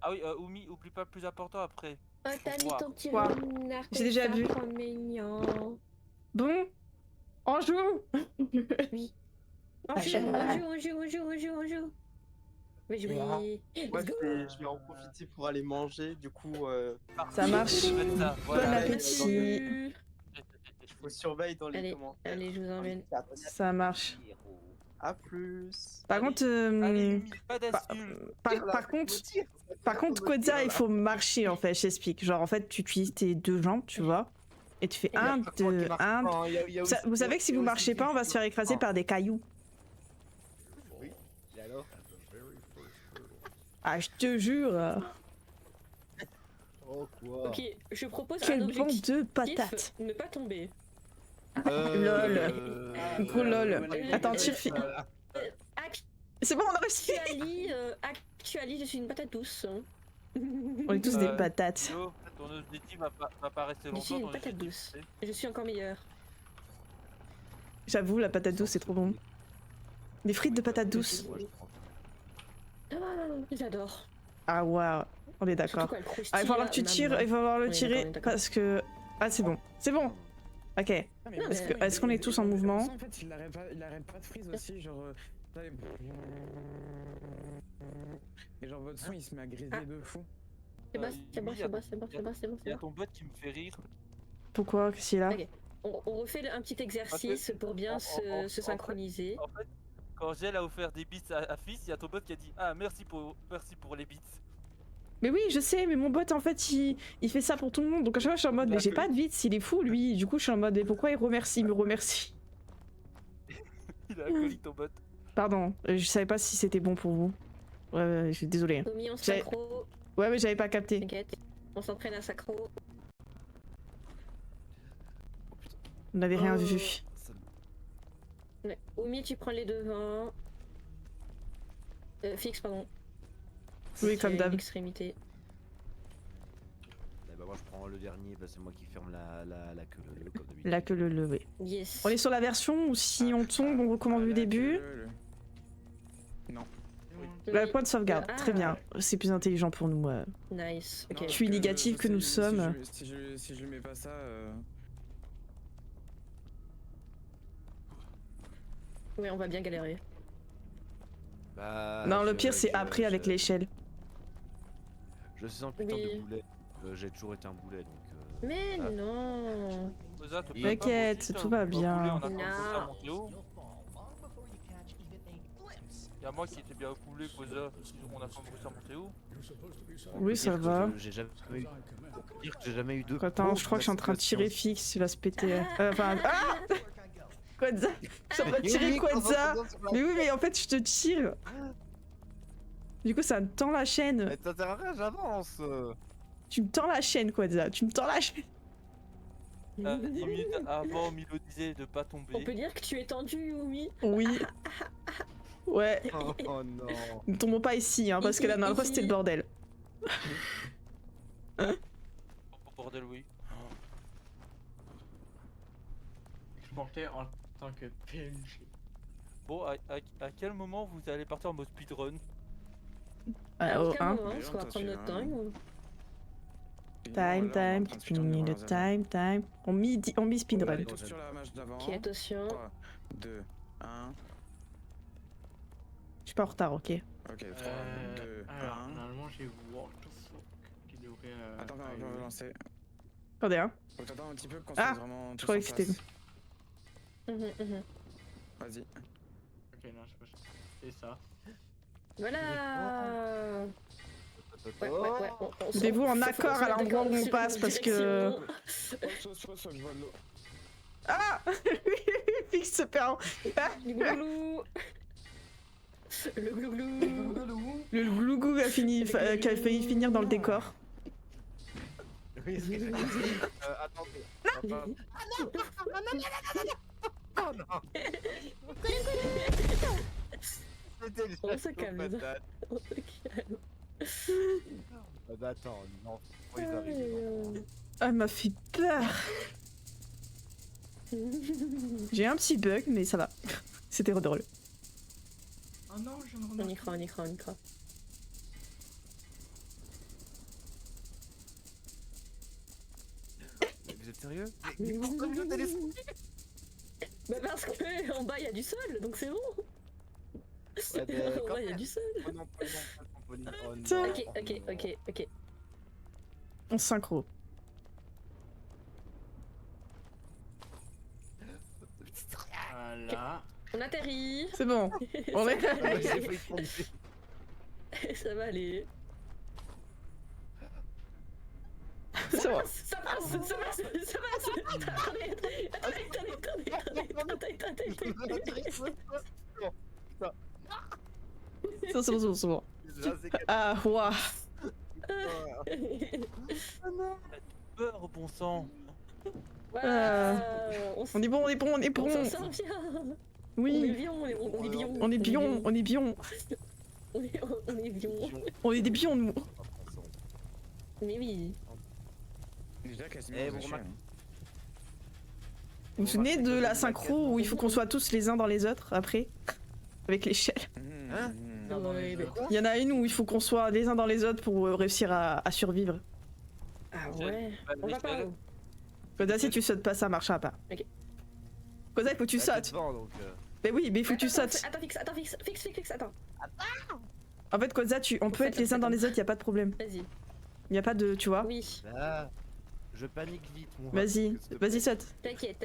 Ah oui, Oumi, oublie pas le plus important après. Oh, t'as mis ton petit Quoi? renard. J'ai déjà vu. Trop mignon. Bon, on joue. Oui. Ah, On joue. Mais je vais. Moi, Let's go. je vais en profiter pour aller manger. Du coup, Ça marche. Faites ça, Bon voilà. appétit. je vous surveille dans les Allez, commentaires. allez, je vous emmène. Ça marche. À plus. Par Allez, contre, allez, Oumi, pas d'insultes. par contre, Quetzal, il faut marcher en fait, je t'explique. Genre, en fait, tu utilises tes deux jambes, tu vois, et tu fais un, deux, un. Vous savez que si vous marchez pas, on va se faire écraser par des cailloux. Oui, et alors? Ah, je te jure. Oh quoi? Ok, je propose un Quelle bande objectif. de patates. Ne pas tomber. Lol. Gros lol. Attends, tire. C'est bon, on a réussi. Actually, je suis une patate douce. On est tous des patates. Yo, ton objectif va pas rester Je longtemps. suis une ton patate objectif, douce. Je suis encore meilleure. J'avoue, la patate douce, c'est trop bon. Des frites de patate douce. Ah, j'adore. Ah, waouh. On est d'accord. Ah, il va falloir que tu tires, il va falloir le tirer parce que. Ah, c'est bon. C'est bon. Ok. Est-ce qu'on est tous en mouvement? En fait, il arrête pas de freeze aussi, genre. Et genre, votre son il se met à grésiller de fou. C'est bon. Il y a ton bot qui me fait rire. Pourquoi? Qu'est-ce qu'il a? Ok. On refait un petit exercice pour bien se synchroniser. En fait, quand Gel a offert des beats à Fils, il y a ton bot qui a dit ah merci pour les beats. Mais oui, je sais, mais mon bot en fait il fait ça pour tout le monde. Donc à chaque fois je suis en mode mais j'ai pas de vite, il est fou lui. Du coup je suis en mode mais pourquoi il me remercie? Il a accueilli ton bot. Pardon, je savais pas si c'était bon pour vous. Ouais, je suis désolée. Tommy, on se synchro. Ouais, mais j'avais pas capté. T'inquiète. On s'entraîne à synchro. On n'avait rien vu. Ouais. Oumi, tu prends les devants. Fixe, pardon. Oui, comme d'hab. Extrémité. Eh ben moi je prends le dernier, bah c'est moi qui ferme la queue leu comme d'habitude. La queue le oui. Yes. On est sur la version où si on tombe, on recommence du début. Non. La point de sauvegarde, très bien. C'est plus intelligent pour nous. Nice. Ok. Je suis négative que nous sommes. Si je mets pas ça. Oui, on va bien galérer. Bah, Non, le pire c'est après avec l'échelle. Je suis un putain de boulet. J'ai toujours été un boulet donc. Mais non. T'inquiète, tout va bien. Y'a moi qui était bien coulé, Posa. On a pas réussi à monter haut. Oui, ça va. J'ai jamais eu deux. Attends, je crois que je suis en train de tirer fixe, il va se péter. Enfin. Ah Quetzal. Je suis en train de tirer Quetzal. Mais oui, mais en fait, je te tire. Du coup, ça me tend la chaîne. Mais ça sert à rien, j'avance. Tu me tends la chaîne, Quetzal. Tu me tends la chaîne. 10 minutes avant, Milo disait de pas tomber. On peut dire que tu es tendu, Oumi. Oui. Ouais. Oh non. Ne tombons pas ici, hein, parce que la dernière fois c'était le bordel. Oh, bordel, oui. Je montais en tant que PNG. Bon, à quel moment vous allez partir en mode speedrun? À Oh, aucun hein. moment, parce qu'on va prendre notre temps. Time, time. On mit speedrun. Ok, attention. 3, 2, 1. Je suis pas en retard, ok. Ok, 3, 2, 1. Alors, normalement, j'ai what the fuck qui devrait. Attends, je vais lancer. Attendez, hein. Faut t'attendre un petit peu quand c'est vraiment. Je croyais que c'était. Vas-y. Ok, non, je sais pas. C'est ça. Voilà. Ouais. Mettez-vous en accord à l'endroit où on passe parce que. Ah Fixe se perd. Le glouglou. Le glouglou. Le glouglou a failli finir dans le décor. Oui, c'est ce que j'ai dit. Attendez. Oh non. On se calme. On se calme. Ah bah attends, non, ils arrivent. Ah, elle m'a fait peur. J'ai un petit bug, mais ça va. C'était drôle. Oh non, je me On y croit. Sérieux? Bah parce que en bas il y a du sol, donc c'est bon. Ouais, mais En quand bas il y a même. du sol. Oh non, pas le trampoline. Oh Tiens. non. Ok. On se synchro. Voilà. On atterrit. C'est bon. On est... Ouais, j'ai failli tomber. Ça va aller. C'est bon. Ça passe. C'est bon. Déjà, c'est quatre- Ah, ouah. Peur, bon sang. Voilà. On est bon. On s'en sort bien. On est Oui. bien, on est bien. On est bion. On est bien. On est des bions, nous. Mais oui. Déjà quasiment. Eh, aux vous échelles, remarquez- hein. Vous vous souvenez de la synchro où il faut qu'on soit tous les uns dans les autres après? Avec l'échelle. Hein Dans les mais- autres. Il y en a une où il faut qu'on soit les uns dans les autres pour réussir à survivre. Ah ouais. On va pas. Koda, si tu sautes pas, ça marchera pas. Ok. Koda, il faut que tu Bah, t'es sautes. devant, donc, Mais oui, mais il faut que tu sautes. Attends, fixe, attends. En fait, Koda, on peut être les uns dans les autres, y a pas de problème. Vas-y. Y a pas de, tu vois. Oui. Là, je panique vite, moi. Vas-y, S'il te plaît. vas-y, saute. T'inquiète.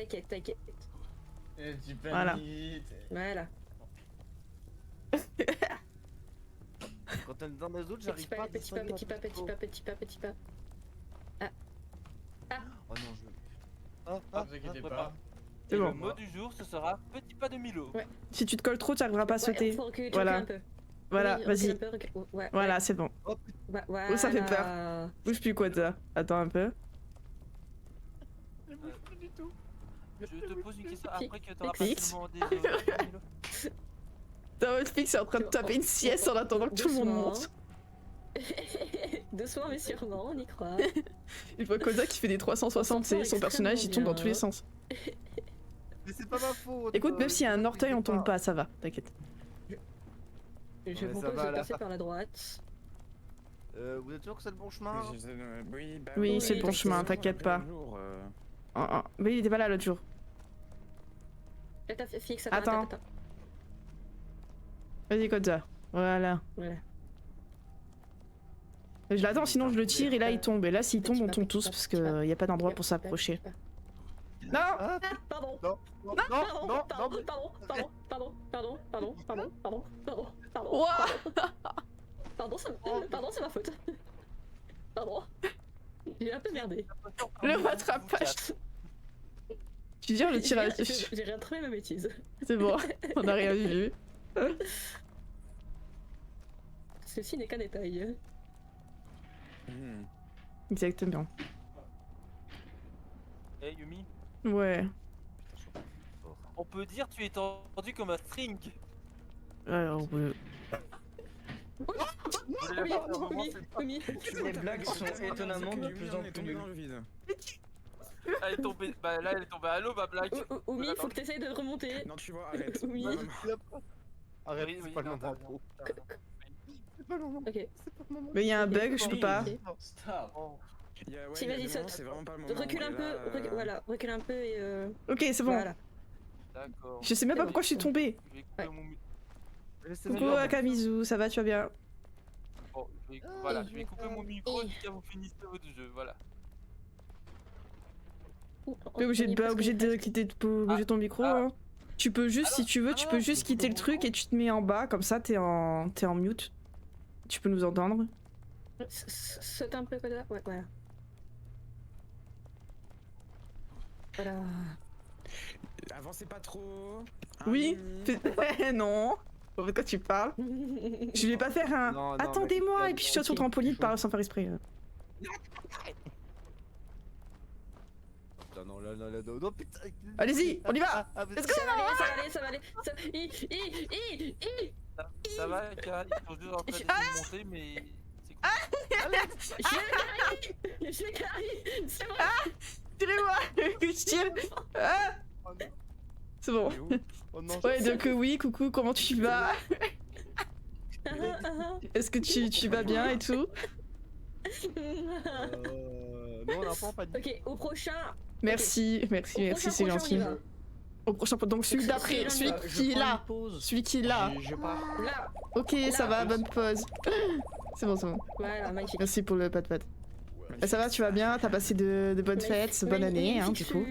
Et tu Voilà. paniques. Voilà. Quand elle est dans les autres, Petit j'arrive pas pas, à petit pas. Oh non, je... Ah, Ne vous inquiétez pas. C'est Et bon. le mot du jour, ce sera petit pas de Milo. Ouais. Si tu te colles trop, tu arriveras pas à sauter. Faut que tu Voilà. recules un peu. Voilà, Oui, recule vas-y. un peu, ouais, Voilà, c'est bon. Voilà. Oh, ça fait peur. Bouge plus, Koda. Attends un peu. Je te pose une question après que t'auras Fixe. pas seulement des Milo. Votre fils est en train de taper une sieste en attendant que tout le monde monte. Doucement mais sûrement, on y croit. Il voit Koda qui fait des 360, c'est son personnage, il tombe dans tous les sens. Mais c'est pas ma faute. Écoute, même s'il y a un orteil, on tombe pas, ça va, t'inquiète. Je ça propose va, de là. passer par la droite. Vous êtes sûr que c'est le bon chemin? Oui, bah Oui, c'est le bon effectivement, chemin, on t'inquiète l'a pas. pris un jour, Mais il était pas là l'autre jour. Attends, fixe, Attends. attends. Vas-y, Koda. Voilà. Voilà. Je l'attends, sinon je le tire et là il tombe. Et là, s'il tombe, on tombe tous parce qu'il y a pas d'endroit pour s'approcher. Non! Ah, Pardon. non, non, non, non, non, Pardon. Ouah! Pardon, c'est ma faute. Pardon. J'ai un peu merdé. Le rattrapage! Tu dis, le tirage. J'ai retrouvé ma bêtise. C'est bon, on a rien vu. Ceci n'est qu'un détail. Hmm. Exactement. Eh Yumi, Ouais. on peut dire tu es tendu comme un string. Alors, Oui. Les blagues sont étonnamment de plus en plus nulles. dans le vide. Elle est tombée, bah là elle est tombée à l'eau ma blague. Oumi, faut que t'essayes de remonter. Non, tu vois, arrête. Oui. Non, non, non. Arrête, Oui, c'est oui, pas le non, moment. non. C'est pas le moment. Ok. C'est pas le moment. mais il y a un bug, je peux pas. Stop. Il y a- ouais, Si, il y a vas-y, des saute. moments, c'est vraiment pas le moment. Recule un et peu, là, voilà, recule un peu et Ok, c'est bon. voilà. D'accord. Je sais même pas pourquoi je suis tombée. Je vais couper Ouais. mon micro. Coucou Akamizu, ça va, tu vas bien? Bon, voilà, je vais couper mon micro jusqu'à vous finissez votre jeu, voilà. T'es obligé de quitter bouger ton micro. Hein. Tu peux juste, si tu veux, tu peux juste quitter le truc et tu te mets en bas, comme ça t'es en mute. Tu peux nous entendre. Saute un peu comme ça, ouais, voilà. Voilà. Avancez pas trop. Hein, Oui. Mimi. Non. De quoi tu parles? Je vais pas faire un. Non, non, Attendez-moi mais- et puis je saute sur trampoline sans faire exprès. Putain, non, là, non, putain. Allez-y, on y va. Let's Ça va aller. Ça va, Kara, ils sont juste en train de monter, mais c'est cool. Je vais carrer, c'est bon. Tirez-moi. Je tire. Ah. C'est bon. Il est où Oh non, Ouais, donc oui, coucou, comment tu vas? Ah, Est-ce que tu vas bien et tout? Non, on n'a pas en panique. Ok, au prochain. Merci, merci, c'est gentil. Au prochain, donc celui Donc, d'après, celui celui qui est là. Celui qui est là. Je pars. Là, Ok, ça va, bonne pause. C'est bon, c'est bon. voilà, magnifique. Merci pour le pat-pat. Ça va, tu vas bien? T'as passé de bonnes fêtes, bonne année, hein, du coup.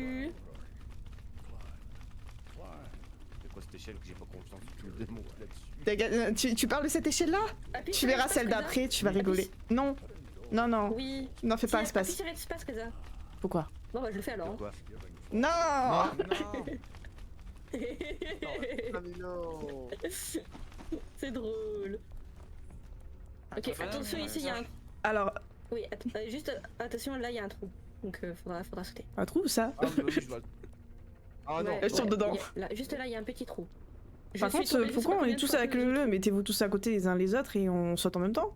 C'est quoi cette échelle que j'ai pas confiance? Tu me démontres là-dessus. Tu parles de cette échelle-là? Tu verras celle d'après, tu vas rigoler. Non, non, non, Oui. n'en fais pas espace. Appuie sur espace, Reza. Pourquoi? Bon, bah, je le fais alors. Quoi? Non! Camilo. C'est drôle. Ok, attention, ici il y a un. Alors, Oui, juste attention, là il y a un trou. Donc faudra sauter. un trou ou ça? Ah, mais oui, je dois. Ah non. Ouais, je tombe dedans. Là, juste là, il y a un petit trou. Par contre, pourquoi on est tous avec le mettez-vous tous à côté les uns les autres et on saute en même temps?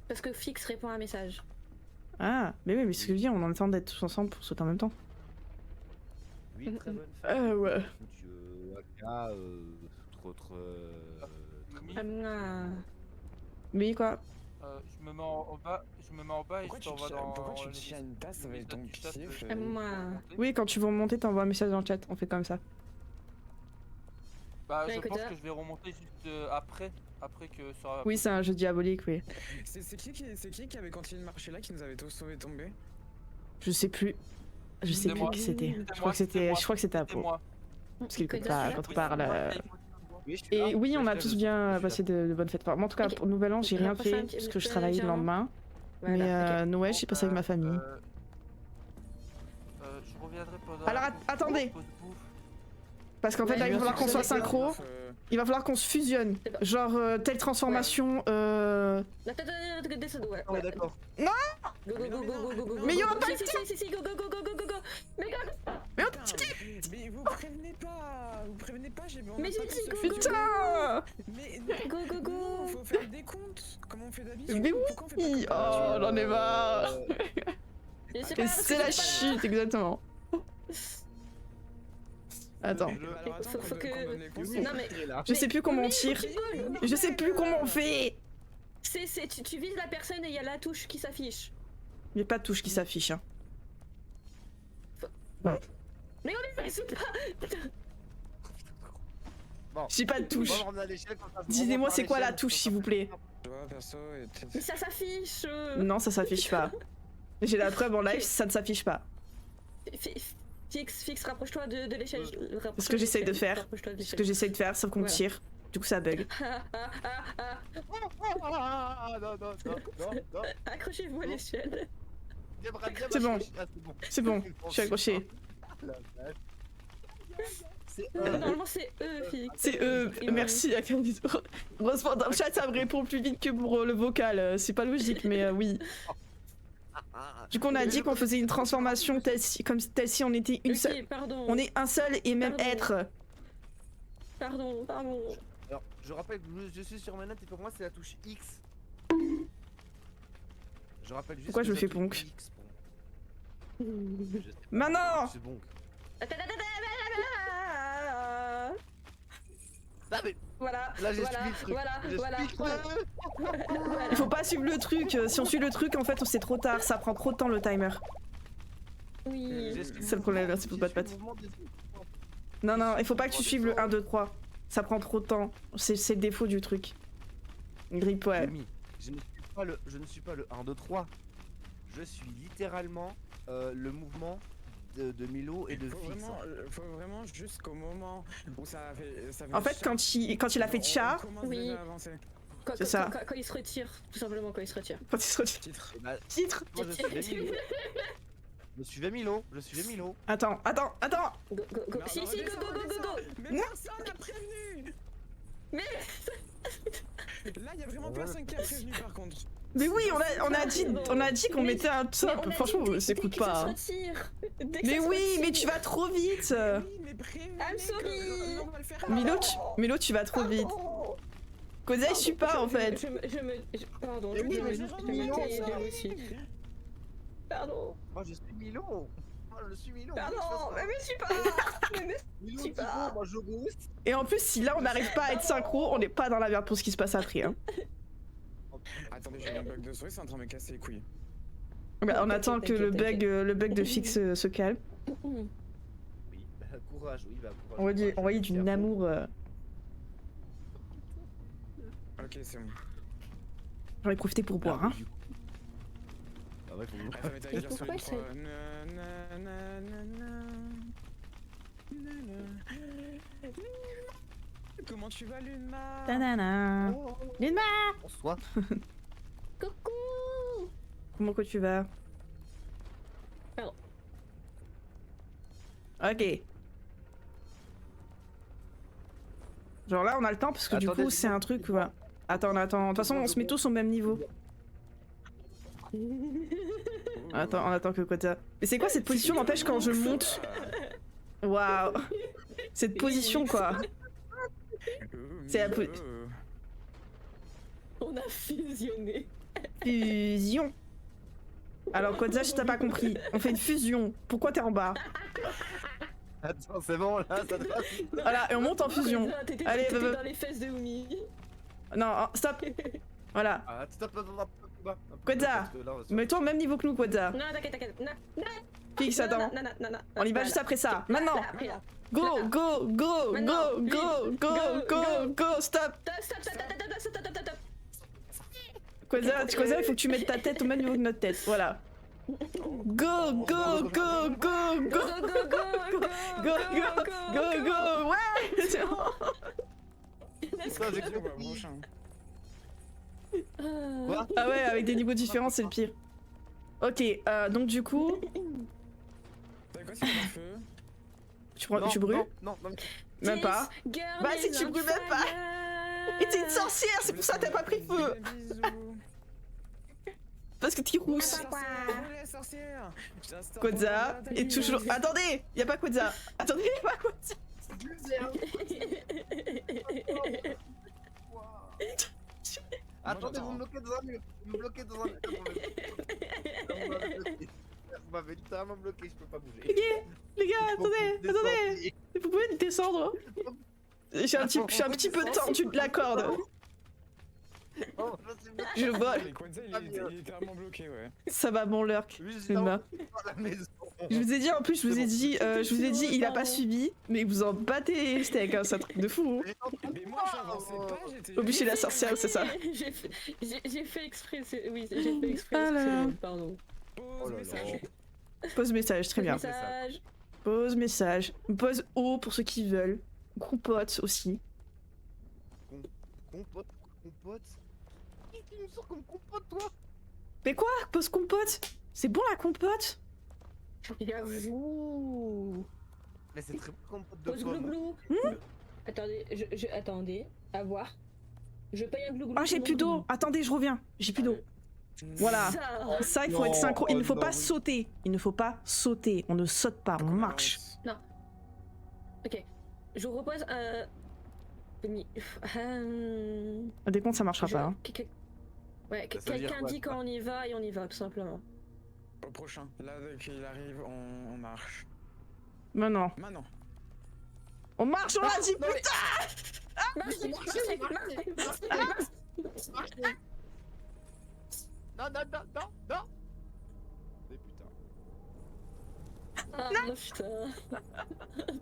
Parce que Fix répond à un message. Ah, mais oui, mais ce que je veux dire, on a le temps d'être tous ensemble pour sauter en même temps. Oui, très bonne femme. Ouais. Aka, autre. Mais quoi? Je me mets en bas, et Pourquoi je t'envoie tu tiens une tasse avec ton pied? Oui, quand tu veux remonter, t'envoies un message dans le chat, on fait comme ça. Bah, Ouais, je écoute, pense là. que je vais remonter juste après que ça aura... Oui, c'est un jeu diabolique, oui. C'est qui avait continué de marcher là qui nous avait tous sauvés tombés? Je sais plus. Je sais C'était plus moi. qui c'était. C'était Je moi, crois que c'était C'était Apo. moi. Parce qu'il écoute Code pas là. quand on parle. Oui, je suis Et là. oui, on a Je tous suis bien là. passé de bonnes fêtes. Moi, en tout cas, Ok. pour Nouvel An, j'ai rien Repasse un fait petit parce que je message, travaillais le hein. lendemain. Mais Voilà, Noël, j'ai passé avec ma famille. Je reviendrai pendant... Alors, la pause- attendez. pause bouffe. Parce qu'en fait, Ouais, là, il va falloir qu'on soit merci. synchro. Il va falloir qu'on se fusionne. C'est bon. Genre, telle transformation. Attends, descends, ouais. Ouais, d'accord. Go, go, go, go, go, go, go. Mais il y aura go. pas le Si, go, go, go, go, go, go, go. Mais go. Mais Mais vous prévenez pas, j'ai Mais j'ai dit go, go, putain! Mais go, go, go. non, faut faire des comptes, comment on fait d'habitude? Mais Pourquoi on fait pas comme Oh, j'en ai marre! Je sais Et pas, parce que c'est la j'étais pas là. chute, exactement. Attends. Alors attends, Faut que- qu'on donne les conseils. Non, mais. Je sais plus comment on tire. Je sais plus comment on fait. Tu vises la personne et il y a la touche qui s'affiche. Il n'y a pas de touche qui s'affiche. Hein. Mais on est c'est pas. Bon. J'ai pas de touche. Bon, on remet à l'échelle, comme ça, je Dis-moi, remonte c'est par quoi la l'échelle, touche, comme s'il ça, vous plaît? Je vois perso et Mais ça s'affiche. Non, ça s'affiche pas. J'ai la preuve en live, ça ne s'affiche pas. Fixe, rapproche-toi de l'échelle. C'est ce que j'essaye de faire. C'est ce que j'essaye de faire, sauf qu'on Voilà. tire. Du coup, ça bug. Ah, non, non, non, non, non. Accrochez-vous à l'échelle. C'est bon. Ah, c'est bon. C'est bon, je suis accroché. La vache. C'est Normalement, c'est eux, Fixe. C'est merci à Candido. Heureusement, dans le chat, ça me répond plus vite que pour le vocal. C'est pas logique, mais oui. Du coup, on a dit qu'on faisait une transformation comme si on était une seule. Ok, pardon. On est un seul et même Pardon. être. Pardon. Alors, je rappelle que je suis sur manette et pour moi, c'est la touche X. Je rappelle juste. Pourquoi que je me la fais touche ponk X, bon. Je sais pas. Maintenant C'est bon. Ah, mais Voilà. là, j'ai voilà, suivi le truc. Voilà. J'ai Voilà. suivi le truc. Il faut pas suivre le truc. Si on suit le truc, en fait, c'est trop tard. Ça prend trop de temps le timer. Oui. C'est le problème, merci pour le pat-pat. Non, non, il faut pas que tu suives le 1, 2, 3. Ça prend trop de temps. C'est le défaut du truc. Grip, ouais. Mimi, je ne suis pas le 1, 2, 3. Je suis littéralement le mouvement de Milo et de Fix. Faut vraiment jusqu'au moment où ça fait En fait, quand il a fait de chat, Oui. Quand C'est ça. Quand il se retire, tout simplement quand il se retire. quand il se retire. titre. Eh ben, Titre. moi, je suis Milo. Je suis Milo. Attends. Go. Si, go. Mais personne n'a prévenu. Mais- Là, il y a vraiment personne qui a prévenu par contre. Mais oui, on a dit qu'on mettait un Mais top. on a Franchement, dit s'écoute dès que ça pas. se hein. retire. Dès que Mais ça se oui, mais retire. tu vas trop vite. Oui, mais prévenez I'm sorry. que on va le faire. Milo, tu vas trop vite. Pardon. Kodai, je suis pas en fait. Pardon, Mais oui, mais je je suis Milo, me ça. aussi. Pardon, Moi, je suis Milo. Moi, je suis Milo. pardon, mais je suis pas. Milo, suis tu pas. vois, moi, je booste. Et en plus, si là on n'arrive pas à être synchro, on n'est pas dans la merde pour ce qui se passe après. Hein. Attendez, j'ai un bug de souris, c'est en train de me casser les couilles. Bah, on T'inquiète, attend que le bug de fixe se calme. Oui, bah, courage, oui, bah courage. Envoyer du Cerveau. amour. Ok, c'est bon. J'en ai profité pour boire, hein. Du coup. Ah ouais, faut que Attends, mais t'as Et dire pourquoi sur une Comment tu vas, Luna? Tadana. Luna, Bonsoir. Coucou. comment que tu vas? Pardon. Ok. Genre là, on a le temps parce que du Attendez, coup, c'est un truc. Voilà. Attends. De toute façon, on se met tous au même niveau. Attends, on attend que Quota. Mais c'est quoi cette position n'empêche quand je monte? Waouh. Cette position quoi. C'est la On a fusionné. fusion. Alors Quota, je t'ai pas compris. On fait une fusion. Pourquoi t'es en bas? Attends, c'est bon là, ça te va. Voilà, et on monte en fusion. T'étais Allez, dans les fesses de Oumi. Non, oh, stop. Voilà. Ah, stop, un peu plus bas. Un peu plus bas, Quota, parce que là, ça- mets-toi au même niveau que nous, Quota. Non, t'inquiète. Non. Fixe, attends. Non. On y va juste après ça. Maintenant. Après là. Go, go, go, Maintenant. go, stop. Stop. Quota, il faut que tu mettes ta tête au même niveau que notre tête. Voilà. Go. Ouais. C'est bon. Putain, j'ai C'est bon, compris. prochain. Quoi? Ah ouais, avec des niveaux différents, c'est le pire. Ok, donc du coup, T'as quoi, c'est le feu? tu brûles? Non. Même pas. Bah, si tu brûles même pas. Et t'es une sorcière, c'est pour ça que t'as pas pris feu. Bisous. Parce que t'es rousse. La sorcière. Quota est toujours. Attendez, y a pas Quota. Attendez, y a pas Quota. Attendez, vous me bloquez dans un mur. Vous me bloquez dans un mur. Vous m'avez littéralement bloqué, je peux pas bouger. Les gars, attendez. Vous pouvez descendre. J'ai un petit peu tendu de la corde. Oh, Je vole. Il est littéralement bloqué, ouais. Ça va, mon lurk. Luna. la maison. Je vous ai dit, en plus, je vous ai dit, il a pas subi, mais vous en battez les steaks, hein, c'est un truc de fou. Mais moi, j'avançais pas, j'étais. Obligé la sorcière, c'est ça. J'ai fait exprès, oui, j'ai fait exprès. Ah là là. Pardon. Oh là là. Pose message, très bien. Message. Pose message. Pose O pour ceux qui veulent. Compote aussi. Compote. Qu'est-ce qu'il nous sort comme compote, toi? Mais quoi? Pose compote? C'est bon la compote? J'avoue. Mais c'est très bon compote de Pose pomme. glouglou. Attendez, attendez, à voir. Je paye un glouglou. Ah, j'ai plus d'eau. Attendez, je reviens. J'ai plus d'eau. Voilà. Ça, il faut être synchro. Il ne faut pas sauter. Il ne faut pas sauter. On ne saute pas, on marche. Ok. Je vous repose un. Un décompte, ça marchera pas. Hein. Ouais, Ça veut dire quelqu'un quoi, dit ça quand on y va et on y va, tout simplement. Au prochain. Là, dès qu'il arrive, on marche. Non. Maintenant. On marche, on l'a dit, non, mais- putain! Non. Mais putain. Ah putain.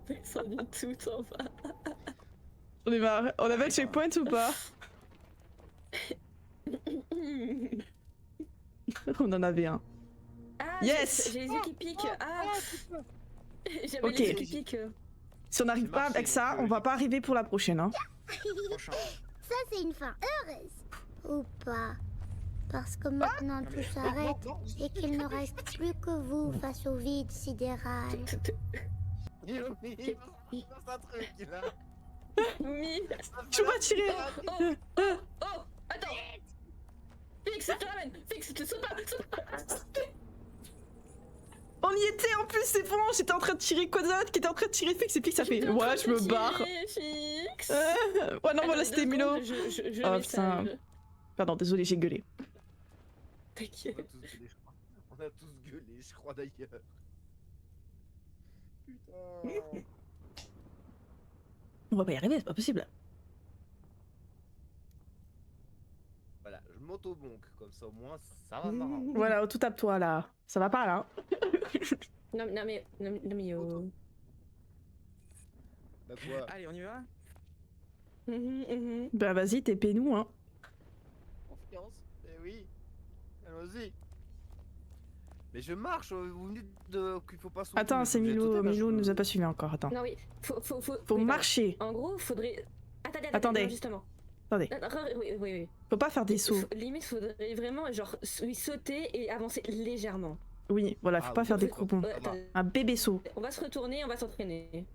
Personne du tout en bas. On est marre. On avait le checkpoint ou pas? On en avait un. Ah, Yes. j'ai les yeux qui piquent. Ah, j'avais Ok. les yeux qui piquent. Si on n'arrive pas avec ça, on va pas arriver pour la prochaine. Hein. Prochain. Ça, c'est une fin heureuse. Ou pas. Parce que maintenant tout s'arrête et qu'il ne reste plus que vous face au vide sidéral. Il lance un truc, là. Mi. Tu m'as tiré. Oh, attends. Fix, je te ramène. Fix, te saute pas. On y était en plus, c'est bon. J'étais en train de tirer Quadzat qui était en train de tirer Fix et Fix ça fait. Ouais, je me barre. Fix. Ouais, non, voilà, c'était Milo. Je Oh, putain. Pardon, désolé, j'ai gueulé. T'inquiète. On a tous gueulé, je crois d'ailleurs. Putain. On va pas y arriver, c'est pas possible. Voilà, je m'auto-bonk, comme ça au moins ça va marrant. Voilà, tout tape-toi là. Ça va pas là. Non mais yo. Bah quoi? Allez, on y va? Bah vas-y, t'es pénou, hein. Confiance? Eh oui. Allons-y. Mais je marche, vous me dites qu'il faut pas sauter. Attends, mais c'est je vais Milou. sauter, là, Milou je- nous a pas suivi encore. Attends. Non oui, faut Faut oui, marcher. En gros, faudrait. Attendez. Non, justement. Attendez. Oui. Faut pas faire des sauts. Limite, faudrait vraiment genre sauter et avancer légèrement. Oui, voilà, faut Ah, pas oui, faire des oui, croupons. Ouais, Ça va. attendez. Un bébé saut. On va se retourner, on va s'entraîner.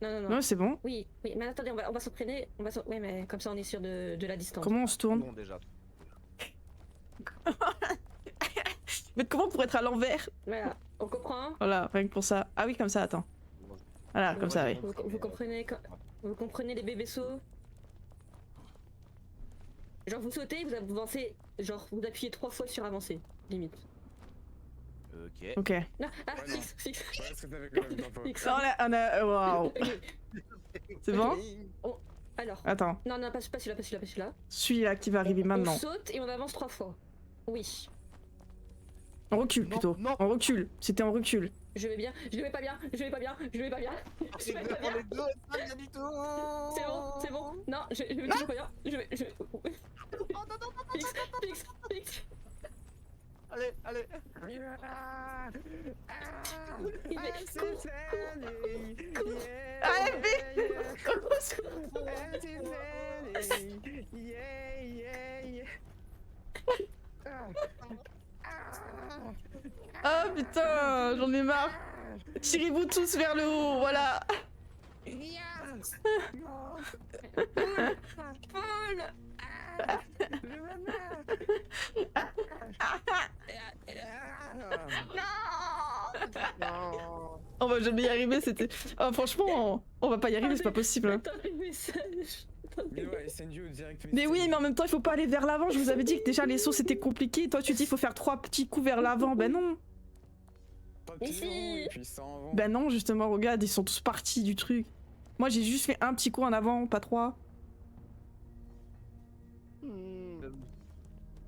Non. Ouais, c'est bon. Oui, mais attendez, on va s'entraîner. Ouais, mais comme ça, on est sûr de la distance. Comment on se tourne? Bon déjà. Mais comment pour être à l'envers? Voilà, on comprend. Voilà, rien que pour ça. Ah oui, comme ça, attends. Voilà, comme ça, oui. Vous comprenez les bébés sauts? Genre vous sautez, vous avancez, genre vous appuyez 3 fois sur avancer, limite. Ok. Ok. Non, ah, Ouais, non. fixe. Ouais, est-ce que t'avais quand même pas Fixe. On a... Waouh. C'est bon? Alors, Attends. non, pas celui-là. Celui-là qui va arriver On maintenant. saute et on avance 3 fois. Oui. On recule Non, plutôt. non. On recule. C'était en recul. Je vais bien, je vais pas bien. C'est bien les deux, pas bien du tout. C'est bon. Non, je vais toujours pas bien. Je vais. Fixe. Allez. Il met- Allez, Ah putain, j'en ai marre. Tirez-vous tous vers le haut, voilà. On va jamais y arriver, c'était... Oh, franchement, on va pas y arriver, c'est pas possible. Hein. Attends, le message. Mais ouais, SNU direct. Mais oui, mais en même temps, il faut pas aller vers l'avant. Je vous avais dit que déjà les sauts c'était compliqué. Toi, tu dis il faut faire 3 petits coups vers l'avant. Ben non. Ici. Et puis ça en vont. Ben non, justement, regarde, ils sont tous partis du truc. Moi, j'ai juste fait un petit coup en avant, pas 3.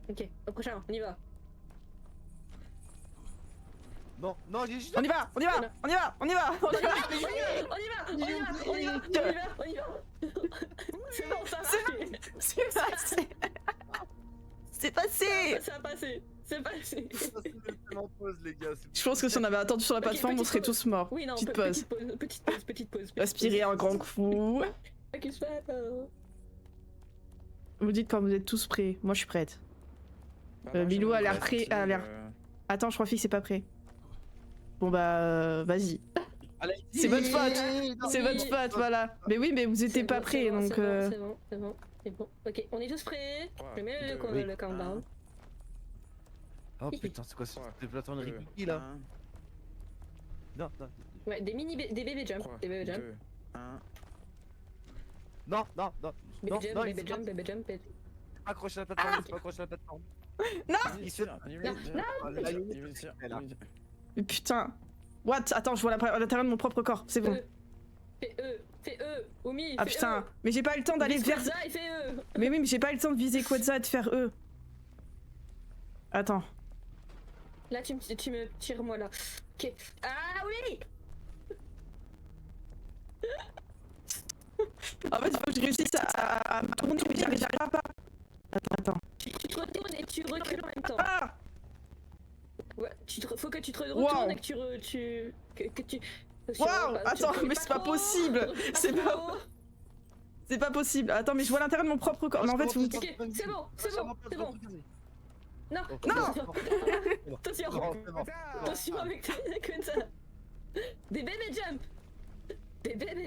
Ok, au prochain, on y va. Non, j'ai juste. On y va. C'est bon, ça C'est passé. C'est passé. Ça a passé. C'est passé. En pause, les gars. Je pense que si on avait attendu sur la plateforme, on petite serait pause. tous morts. Oui, non, Petite pause. petite pause. Respirer un grand coup. Ok, je fais. Vous dites quand vous êtes tous prêts. Moi, je suis prête. Bah, Milou a l'air ouais, prêt, a l'air- euh, Attends, je crois que c'est pas prêt. Bon bah, vas-y. Allez, C'est votre faute. C'est votre faute, voilà. Mais oui, mais vous étiez pas prêts, donc... C'est bon. Ok, on est tous prêts. Je mets le countdown. Oh putain, c'est quoi ce Ouais. plateforme de deux, Ricky là? un, Non. Ouais, des bébé jump. trois, Des bébé jump. 2, 1. Non. Bébé jump. Accroche la plateforme, c'est pas accroche la plateforme. Il se- Mais putain. What? Attends, je vois à l'intérieur de mon propre corps, c'est bon. Fais E. Oumi, Ah putain, mais j'ai pas eu le temps d'aller vers... ça et fais E. Mais oui, mais j'ai pas eu le temps de viser Quetzal et de faire eux. Attends. Là, tu me tires moi là. Ok. Ah oui. En fait, il faut que je réussisse à tourner, mais j'arrive pas. Attends. Tu te retournes et tu recules en même temps. Ah! Ouais, faut que tu te Wow. retournes et que tu... Waouh! Attends, mais c'est pas possible! C'est pas... C'est pas possible. Attends, mais je vois l'intérieur de mon propre corps. Mais en fait, vous... Ok, c'est bon. Non, Non. Attention avec que ça. Des bébé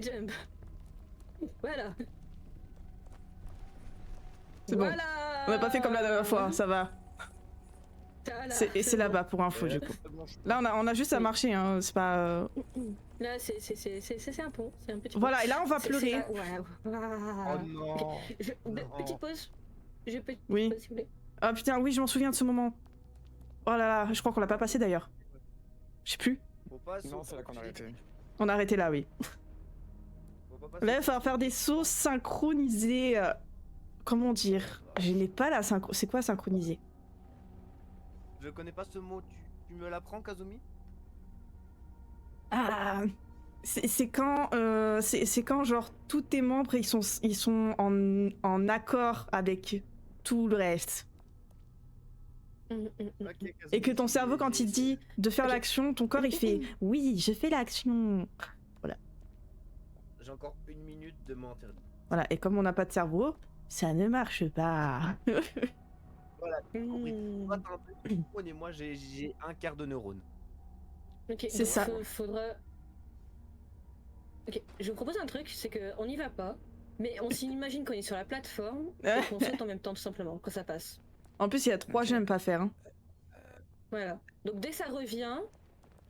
jump. Voilà. C'est bon. Voilà. On a pas fait comme la dernière fois, ça va. Voilà, Et c'est bon. là-bas pour info, du coup. Là, on a juste à marcher, hein. C'est pas... Là, c'est un pont. C'est un petit pont. Voilà, et là, on va C'est pleurer. là- ouais. Oh non. Petite pause. Oui. Pause, s'il vous plaît. Ah putain, oui, je m'en souviens de ce moment. Oh là là, je crois qu'on l'a pas passé d'ailleurs. Je sais plus. Non, c'est là qu'on a arrêté. On a arrêté là, oui. Là, il va falloir faire des sauts synchronisés comment dire? Je n'ai pas la synchro... C'est quoi synchroniser? Je connais pas ce mot, tu me l'apprends, Kazumi? Ah, c'est quand, c'est quand genre tous tes membres ils sont en accord avec tout le reste. Ok, Et que ton Kazumi, cerveau quand il dit de faire Ok. l'action, ton corps il fait oui, je fais l'action. J'ai encore 1 minute de mentir. Voilà, et comme on n'a pas de cerveau, ça ne marche pas. Voilà, j'ai compris. Hmm. Toi, t'as un peu de neurone et moi, j'ai un quart de neurone. Ok, C'est donc ça. Faudra... Ok, je vous propose un truc, c'est qu'on n'y va pas, mais on s'imagine qu'on est sur la plateforme et qu'on saute en même temps tout simplement, quand ça passe. En plus, il y a 3 Ok. j'aime pas faire. Hein. Voilà. Donc dès que ça revient,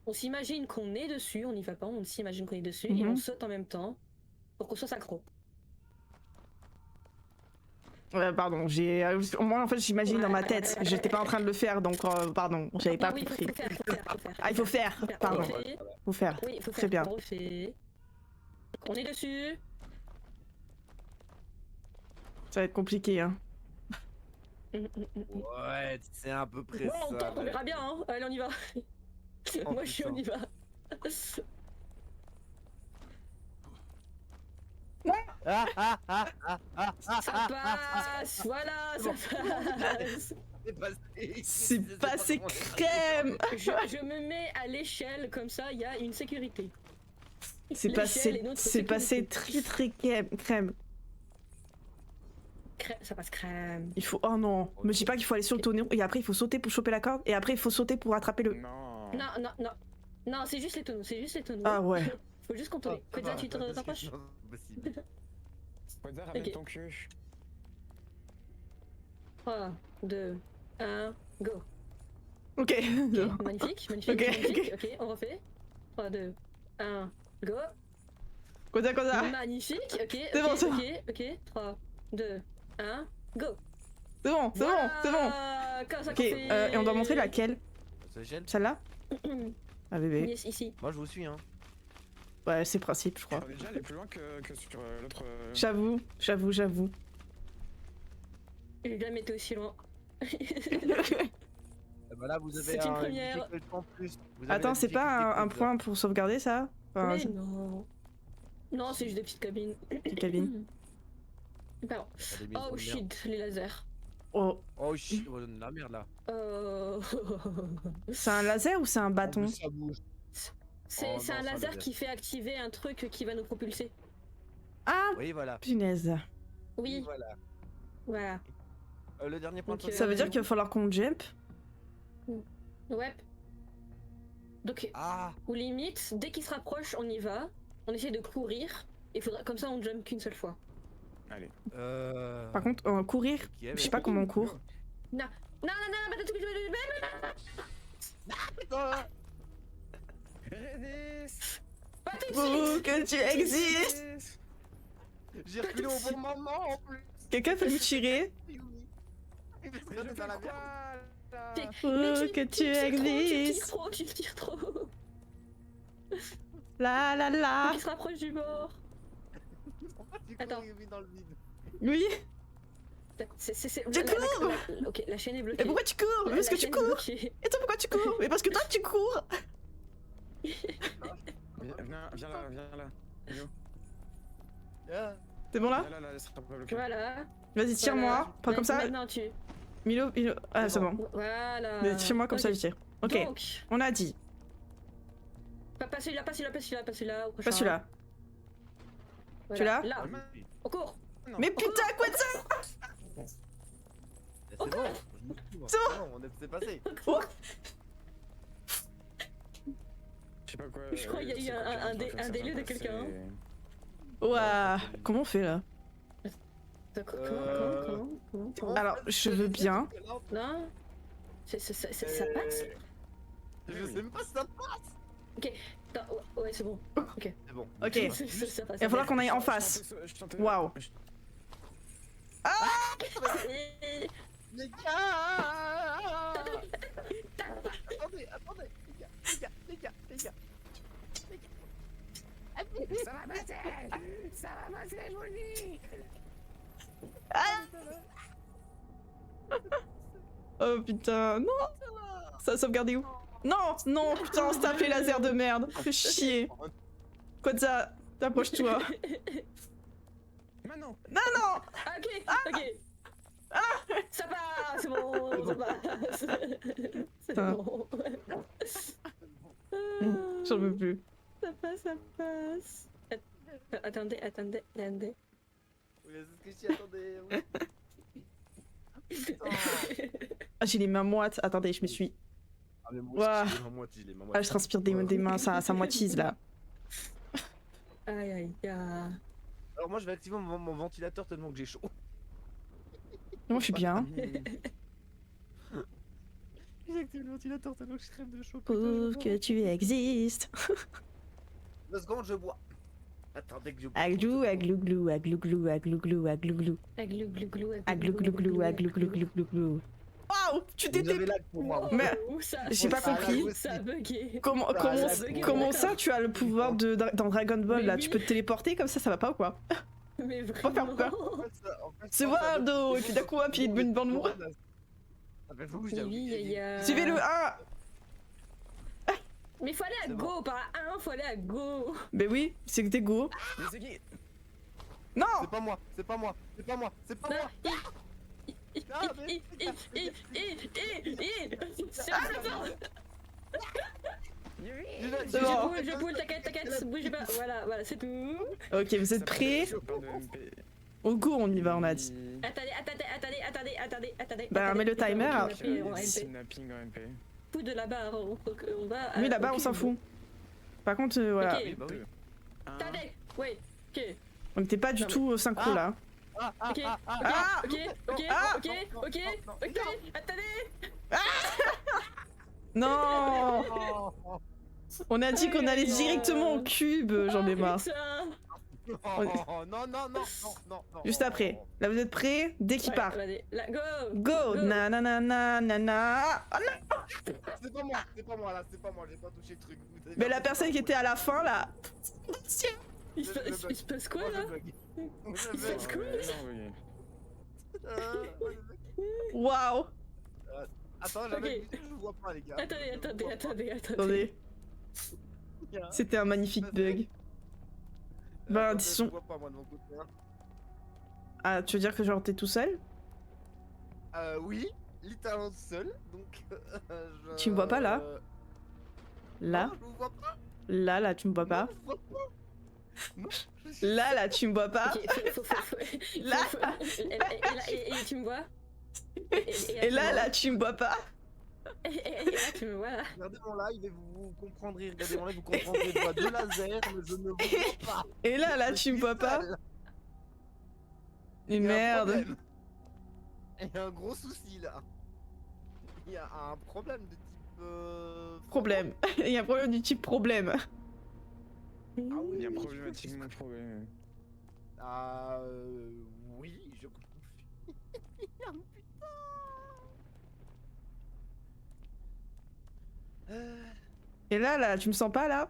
on s'imagine qu'on est dessus, on n'y va pas, on s'imagine qu'on est dessus et Mhm. on saute en même temps pour qu'on soit synchro. Pardon, moi en fait j'imagine dans ma tête, j'étais pas en train de le faire donc pardon, j'avais pas Oui, compris. faut faire. Ah, il faut faire, pardon, faut faire. Oui, il faut faire. Très bien. On refait. On est dessus. Ça va être compliqué hein. Ouais, c'est à peu près Bon, on ça. tente, on verra bien, hein. Allez, on y va. Oh, Moi, je suis, putain. on y va. Ah, ah, ah, ah, ah, ah, Ça passe, voilà, ça passe. C'est passé pas crème. Je me mets à l'échelle, comme ça, il y a une sécurité. C'est L'échelle passé, est notre c'est passé sécurité. très crème. Ça passe crème. Il faut, oh non, me dis pas qu'il faut aller sur le tonneau et après il faut sauter pour choper la corde et après il faut sauter pour attraper le. Non. Non, c'est juste les tonneaux, c'est juste les tonneaux. Ah ouais. Faut juste contrôler. Quentin, tu te rapproches? Quentin, ramène Ok. ton cul. 3, 2, 1, go. Ok. Ok, magnifique, Ok, magnifique. Ok, on refait. 3, 2, 1, go. Cosa. Magnifique, ok. C'est bon, ok, c'est bon. ok. 3, 2, 1, go. C'est bon, c'est bon, c'est bon. Voilà, comme ça Ok, qu'on fait. et on doit montrer laquelle? Ça gèle. Celle-là? Ah bébé. Yes, ici. Moi, je vous suis, hein. Ouais, c'est principe, je crois. On va déjà aller plus loin que sur l'autre. J'avoue. J'ai jamais été aussi loin. Bah là, vous avez C'est une première. difficulté en plus. Vous avez Attends, la c'est pas difficulté un plus, point pour sauvegarder ça? Enfin, Mais non. Non, c'est juste des petites cabines. petite cabine. Pardon. Elle est mise Oh en shit, les lasers. Oh, Oh shit, oh, la merde là. Oh. c'est un laser ou c'est un bâton? En plus, ça bouge. C'est Oh non, c'est un c'est un laser laser. qui fait activer un truc qui va nous propulser. Ah, Oui, voilà. punaise. Oui, Voilà. voilà. Le dernier point de Donc, Ça veut dire qu'il va falloir qu'on jump? Ouais. Donc, Ah, ou limite, dès qu'il se rapproche, on y va. On essaie de courir. Et faudra, comme ça, on jump qu'une seule fois. Allez. Par contre, courir, ok, je sais pas comment on court. Non, bah, Résiste. pas tout de Oh, suite. que tu existes! J'ai reculé au bon moment en plus. Quelqu'un peut me tirer? Oui. Mais je fais quoi là? Oh, que tu existes! Tu tires trop. La la la! Il se rapproche du bord. Attends. Dans le vide. Oui? C'est. Tu cours! Ok, la chaîne est bloquée. Et pourquoi tu cours? Mais parce La que tu chaîne est cours! bloquée. Et toi pourquoi tu cours? Mais parce que toi tu cours! Viens là. Milo. Ah. C'est bon là? Viens là, laisse pas bloquer. Voilà. Vas-y, tire-moi. Pas comme ça. Maintenant tu. Milo. Ah, c'est bon. Voilà. Mais tire-moi comme ça, Ok. je tire. Ok, Donc, on a dit. pas celui-là, pas celui-là. Au prochain. Pas celui-là. Voilà. Celui-là Là, on court. Mais putain, quoi de ça? C'est bon. C'est bon. C'est passé. Oh. Je sais pas quoi. Je crois qu'il y a eu c'est quoi un qui va faire délai de ça, quelqu'un. Ouah. Comment on fait là? Comment Alors, je veux bien. Non. Ça passe. Je sais même pas si ça passe. Attends, ouais, c'est bon. Ok. C'est bon. Ok. Ça passe. Il va falloir qu'on aille en face. Waouh. Les gars. Attendez. Les gars. Ça va passer, je vous le dis. Oh putain, non. Ça a sauvegardé où? Non, non, putain, on se tape les lasers de merde. Fais chier. Quadza, t'approche-toi. Maintenant. Non, non. Ok, ok. Ça passe, c'est bon, ça passe. C'est Ah. bon. J'en veux plus. Ça passe, ça passe. Attendez. Oui, c'est ce que j'attendais. Ah, j'ai les mains moites. Attendez, je me suis. Ah, mais moi Ouah. aussi, j'ai les mains moites, j'ai les mains moites. Ah, je transpire des mains, ça moitise là. Aïe, aïe, aïe. Alors moi je vais activer mon ventilateur tellement que j'ai chaud. Moi, je suis bien. J'ai activé le ventilateur tellement que je crève de chaud. Prouve que tu existes. 2 secondes, je bois. Attendez que je bois. Aglou, aglouglou, aglouglou, aglouglou, aglouglou. Aglouglou, Aglouglou, aglouglou, aglouglou. Waouh, tu Vous t'étais. avez lag pour moi. Mais j'ai pas Ça a compris. lag Ça a bugué. Comment, Ça a comment, lag. comment ça tu as le pouvoir dans Dragon Ball Mais là? oui. Tu peux te téléporter comme ça va pas ou quoi? Mais Faut faire quoi? vraiment. C'est Waldo, et puis d'un coup, puis il devient une bande mourir. Mais oui, il y a... Suivez le 1. Mais faut aller à C'est go, pas à 1, faut aller à go. Ben oui, c'est que t'es go. Mais c'est qui? Non. C'est pas moi, c'est pas moi, c'est pas moi, c'est pas Non, moi. Ah, mais- C'est pas ça. C'est bon. Je boule, t'inquiète, bougez pas. Voilà, c'est tout. Ok, vous êtes prêts? Au go, on y va, on a dit. Attendez. Bah, mets le timer. Snapping en MP. Fou de là-bas, on va. Oui, là-bas, on s'en fout. Par contre, voilà. Ok. Oui, bah oui. Attendez, ouais, ok. On n'était pas du Non, tout synchro là. Ok, Ah ok, attendez. Non. Oh, On a dit qu'on allait directement au cube, j'en ai marre. Putain. oh, non. Juste après. Là, vous êtes prêts? Dès qu'il Ouais, part. allez, là, go. Go! Nanana, nanana. Ah non! C'est pas moi là, c'est pas moi, j'ai pas touché le truc. Vous avez Mais pas la touché personne le qui truc. était à la fin là. Il se passe quoi Moi, là? je bug. Moi, je Il se passe bug. quoi? Moi, je bug. Waouh! Attends, j'avais vu, je vois pas les gars. Attendez. Attendez, c'était un magnifique bug. Bah, Attends, disons- Je vois pas moi de mon côté. Hein. Ah, tu veux dire que genre t'es tout seul? Oui, littéralement seul, donc. Je... Tu me vois pas, là? Là? Non, je vous vois pas. Là, tu me vois pas? Non, je vois pas. Non, je suis- Là, tu me vois pas? Ok, Là. Et tu me vois? Et là, tu me vois pas? Et là, tu me vois là? Regardez mon live et vous comprendrez. Regardez mon live, vous comprendrez. Je vois 2 lasers, mais je ne vois pas. Et là, Je tu me suis vois pas? seul. Et Il y a un merde. problème. Il y a un gros souci là. Il y a un problème de type. Problème. Il y a un problème du type problème. Ah oui, Il y a oui, problématiquement problème. Ah oui, je confie. Ah, putain. Et là, tu me sens pas là?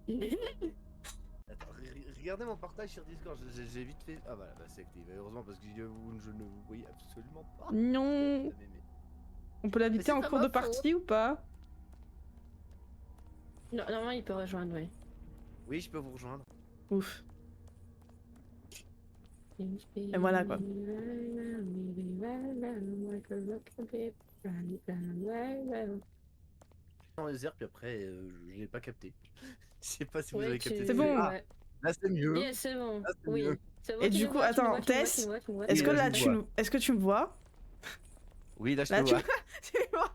Attends, regardez mon partage sur Discord, j'ai vite fait. Ah voilà, bah, c'est activé. Heureusement parce que je ne vous voyais absolument pas. Non. Mais- On peut l'inviter c'est en pas cours ma de partie ou pas? Non, normalement, il peut rejoindre, oui. Oui, je peux vous rejoindre. Ouf. Et voilà, quoi. Dans les airs, puis après, je l'ai pas capté. Je sais pas si vous Ouais, avez capté. C'est bon. Ah, là c'est mieux. Yes, c'est bon. Ah, c'est Oui. mieux. C'est bon, Et tu du me coup, vois, tu me attends, vois, tu me vois, Tess, tu me vois, tu me vois. Est-ce que là, là, je vois. est-ce que tu me vois? Oui, là je Là, te tu vois. tu me vois?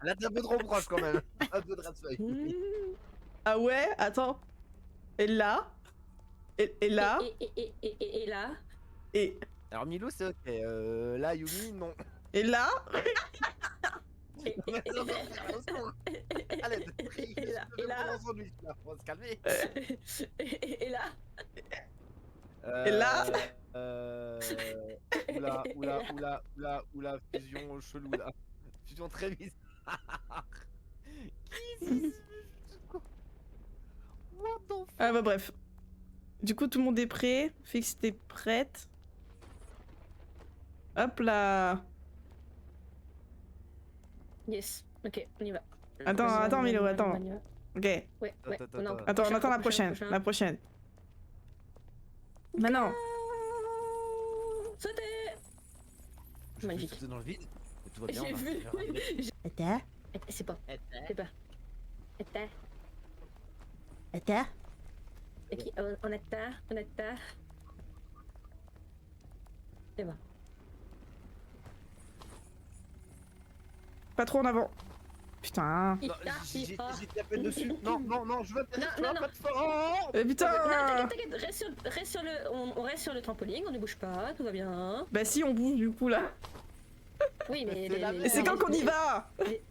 Là t'es un peu trop proche quand même. Un peu de ratsfeuille. Mmh. Ah ouais? Attends. Et là? Et là? Et là? Et, Alors Milo c'est ok. Là Yumi non. et là? Allez, Et là on va se calmer. Et là? Et là Oula, fusion chelou là. Fusion très bizarre. Qui What the fuck? Ah bah bref. Du coup, tout le monde est prêt. Fix, t'es prête? Hop là. Yes. Ok, on y va. Attends, Milo, attends. On y va. Ok. Ouais, ouais. Attends, Non, Attends, on attend la prochaine. prochain. La prochaine. Maintenant. Sautez. Je vais Magnifique. sauter dans le vide. Et tout va bien. J'ai on va vu. faire un- Attends. C'est pas. C'est pas. Attends. Attends. Ok, on attend. On attend. C'est bon. Pas trop en avant. Putain. Non, j'étais à peine dessus. Non, je veux atterrir Non, sur la non. plateforme. Putain. Non, t'inquiète, reste sur le. On reste sur le trampoline, on ne bouge pas, tout va bien. Bah si, on bouge du coup là. Oui, mais. C'est la Et c'est quand qu'on y va? Mais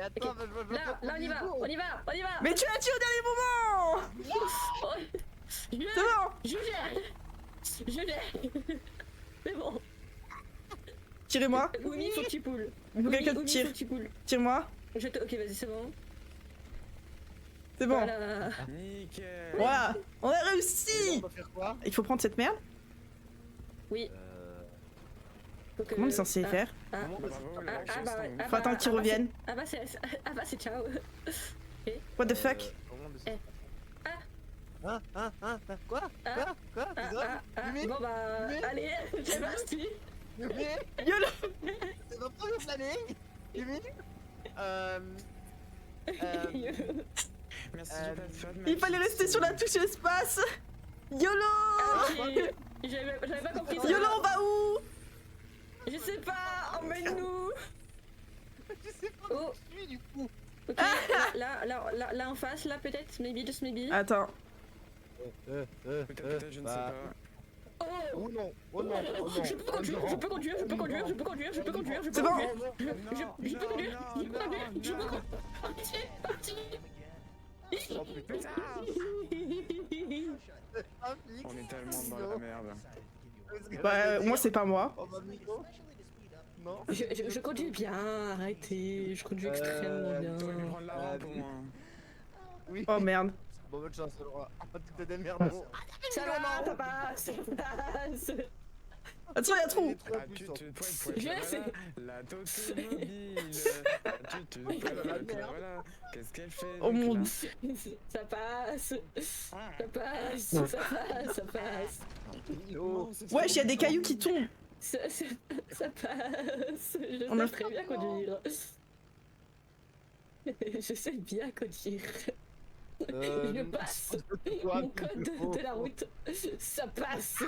attends, Ok. je veux Là, pas on y va, prendre on y va, on y va. Mais tu l'as tué au dernier moment. Oh, C'est bon. je gère. Je gère. C'est bon. Tirez-moi. Oumi, faut que tu poules. Il faut quelqu'un te Oumi, tire. faut que tu poules. Tire-moi. Ok, vas-y, c'est bon. C'est bon. Voilà. Nickel. Voilà. On a réussi. On va faire quoi? Il faut prendre cette merde. Oui. Faut que... Comment on est censé Ah, faire? ah, Comment Bravo, la ah, chance, bah ouais. non. Ah, Faut attendre qu'ils bah, reviennent. Ah bah c'est ciao. What the fuck? Comment on Eh. descend? Ah. Quoi? Ah. Quoi? Mimi Bon bah, Mimi allez, c'est parti. Mimi YOLO. C'est ma première année. Mimi Merci Euh, du plateforme. Il fallait rester sur la touche espace. YOLO. Ok. J'avais pas compris ça. YOLO, on va où? Je sais pas, emmène-nous. Je sais pas Oh. où je suis du coup. Ok, là en face, là peut-être, maybe, just maybe. Attends. Peut-être, je ne sais pas. Oh. Oh non, oh non, oh non. Je peux conduire. C'est bon. Je peux conduire. Je peux conduire. Je peux conduire. Je peux conduire. Parti. Oh putain. Ah, Fix. On est tellement dans la merde. Bah, moi c'est pas moi. Oh bah Miko. Non. Je conduis bien, arrêtez, je conduis extrêmement bien. T'aurais dû prendre la rampe au moins. Oui. Oh merde. Bon, bonne chance, Laura. Tu te démerdes. Ça va, ça passe, ça passe. Attends, il y a trop. Ah, tu te pointes, Je sais. La automobile. Voilà. Qu'est-ce qu'elle fait? Oh donc, mon là dieu. Ça passe, ça passe, ça passe. Oh. Wesh, il y a des cailloux qui tombent. Ça passe. Je On a- sais très bien conduire. Je sais bien conduire. Je passe. Mon code de la route, ça passe.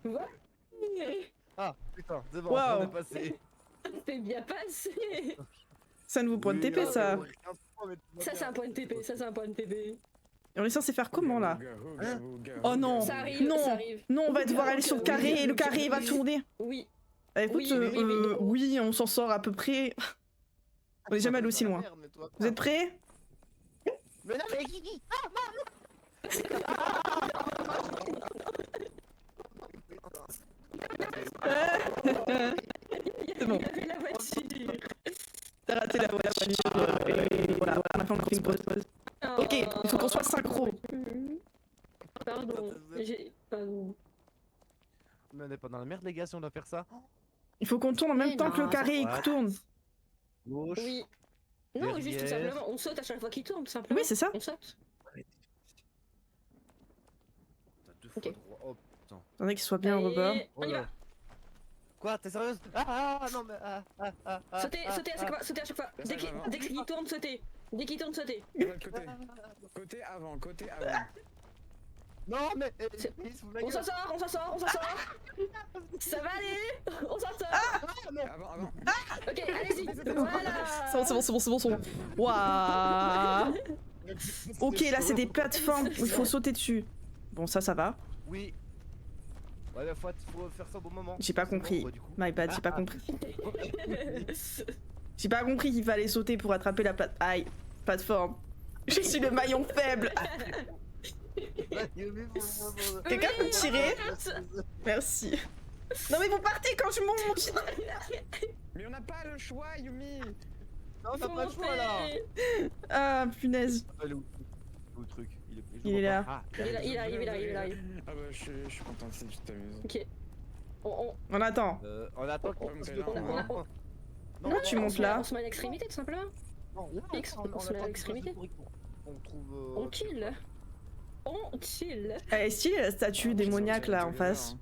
Ouais. Ah, putain, c'est bon, Waouh. on est passé. C'est bien passé. Ça ne vous point de TP ça. Ça c'est un point de TP, ça c'est un point de TP. Et on est censé faire comment là? Hein Oh non. Ça arrive, Non. ça arrive. Non, on va devoir aller sur le carré et le carré va tourner. Oui. Écoute, Oui. oui, on s'en sort à peu près. On est jamais allé aussi loin. Vous êtes prêts? Mais non, mais Kiki. C'est bon. Il avait la voiture. T'as raté la voiture. Et voilà, on a fait encore une pause. Ok, il faut qu'on soit synchro. Pardon, pardon. Mais on n'est pas dans la merde, les gars, si on doit faire ça. Il faut qu'on tourne en même Mais temps que le non, carré ça va. tourne. Gauche. Oui. Non, juste tout Derrière. simplement, on saute à chaque fois qu'il tourne, tout simplement. Oui, c'est ça. On saute. T'as deux Ok. fois droit. Oh putain. Attendez qu'il soit bien au Allez, rebord. on y va. Quoi, t'es sérieuse? Ah non, mais. Sautez à chaque fois, sautez à chaque fois. Ça va. Dès qu'il tourne, sautez. Dès qu'il tourne, sautez. Côté avant, côté avant. Non, mais. C'est- il se fout de ma On gueule. s'en sort, on s'en sort, on s'en sort. Ça va aller. On s'en sort. Avant. Ok, allez-y. Voilà. C'est bon. Waouh. Ok, là c'est des plateformes où il faut sauter dessus. Bon, ça va. Oui. Ouais, mais faut faire ça au bon moment. J'ai pas C'est bon, compris. quoi, du coup. My bad, j'ai pas compris. J'ai pas compris qu'il fallait sauter pour attraper la plateforme. Je suis le maillon faible. Quelqu'un peut me tirer? Merci. Non mais vous partez quand je monte. Mais on n'a pas le choix, Yumi. Non, t'as pas le choix là. Ah punaise. Ah, il est où le truc? Je Il le est vois là. pas. Ah, Il arrive. Ah bah je suis content si tu t'amuses. Ok. On attend. On attend qu'on Ouais, fasse mais le là, tour. on- Non, Non, tu montes là. On se met à l'extrémité tout simplement. non, là, Fix, on se met à attend l'extrémité. qu'il fasse le tour et qu'on trouve. On chill. On chill. Eh, stylé la statue démoniaque là en face.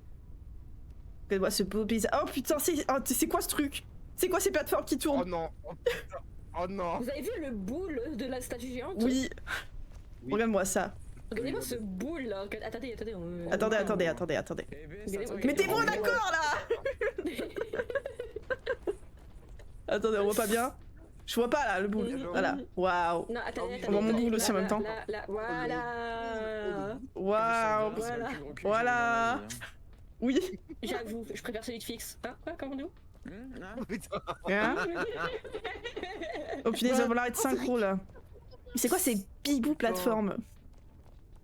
Regarde-moi ce beau paysage. Oh putain, c'est quoi ce truc? C'est quoi ces plateformes qui Oh tournent? non. Oh putain. Oh non. Vous avez vu le boule de la statue géante? Oui. Oui. Regarde-moi ça. Regardez-moi ce boule là. Attendez. Attendez. Eh ben, Mais ça Mettez-vous en regarde. accord là. Attendez, on voit pas bien. Je vois pas là le boule. Voilà. Waouh. Non, attendez. On voit mon boule aussi en Là, même temps. là, voilà. Waouh. C'est le plus gros cul que Voilà. j'ai Oui. J'avoue, je préfère celui de fixe. Hein? Quoi, comment nous? vu dans ma vie, hein. Oh putain. Hein? Oh punaise, ils vont l'arrêter de synchro là. Mais c'est quoi ces bibou plateformes?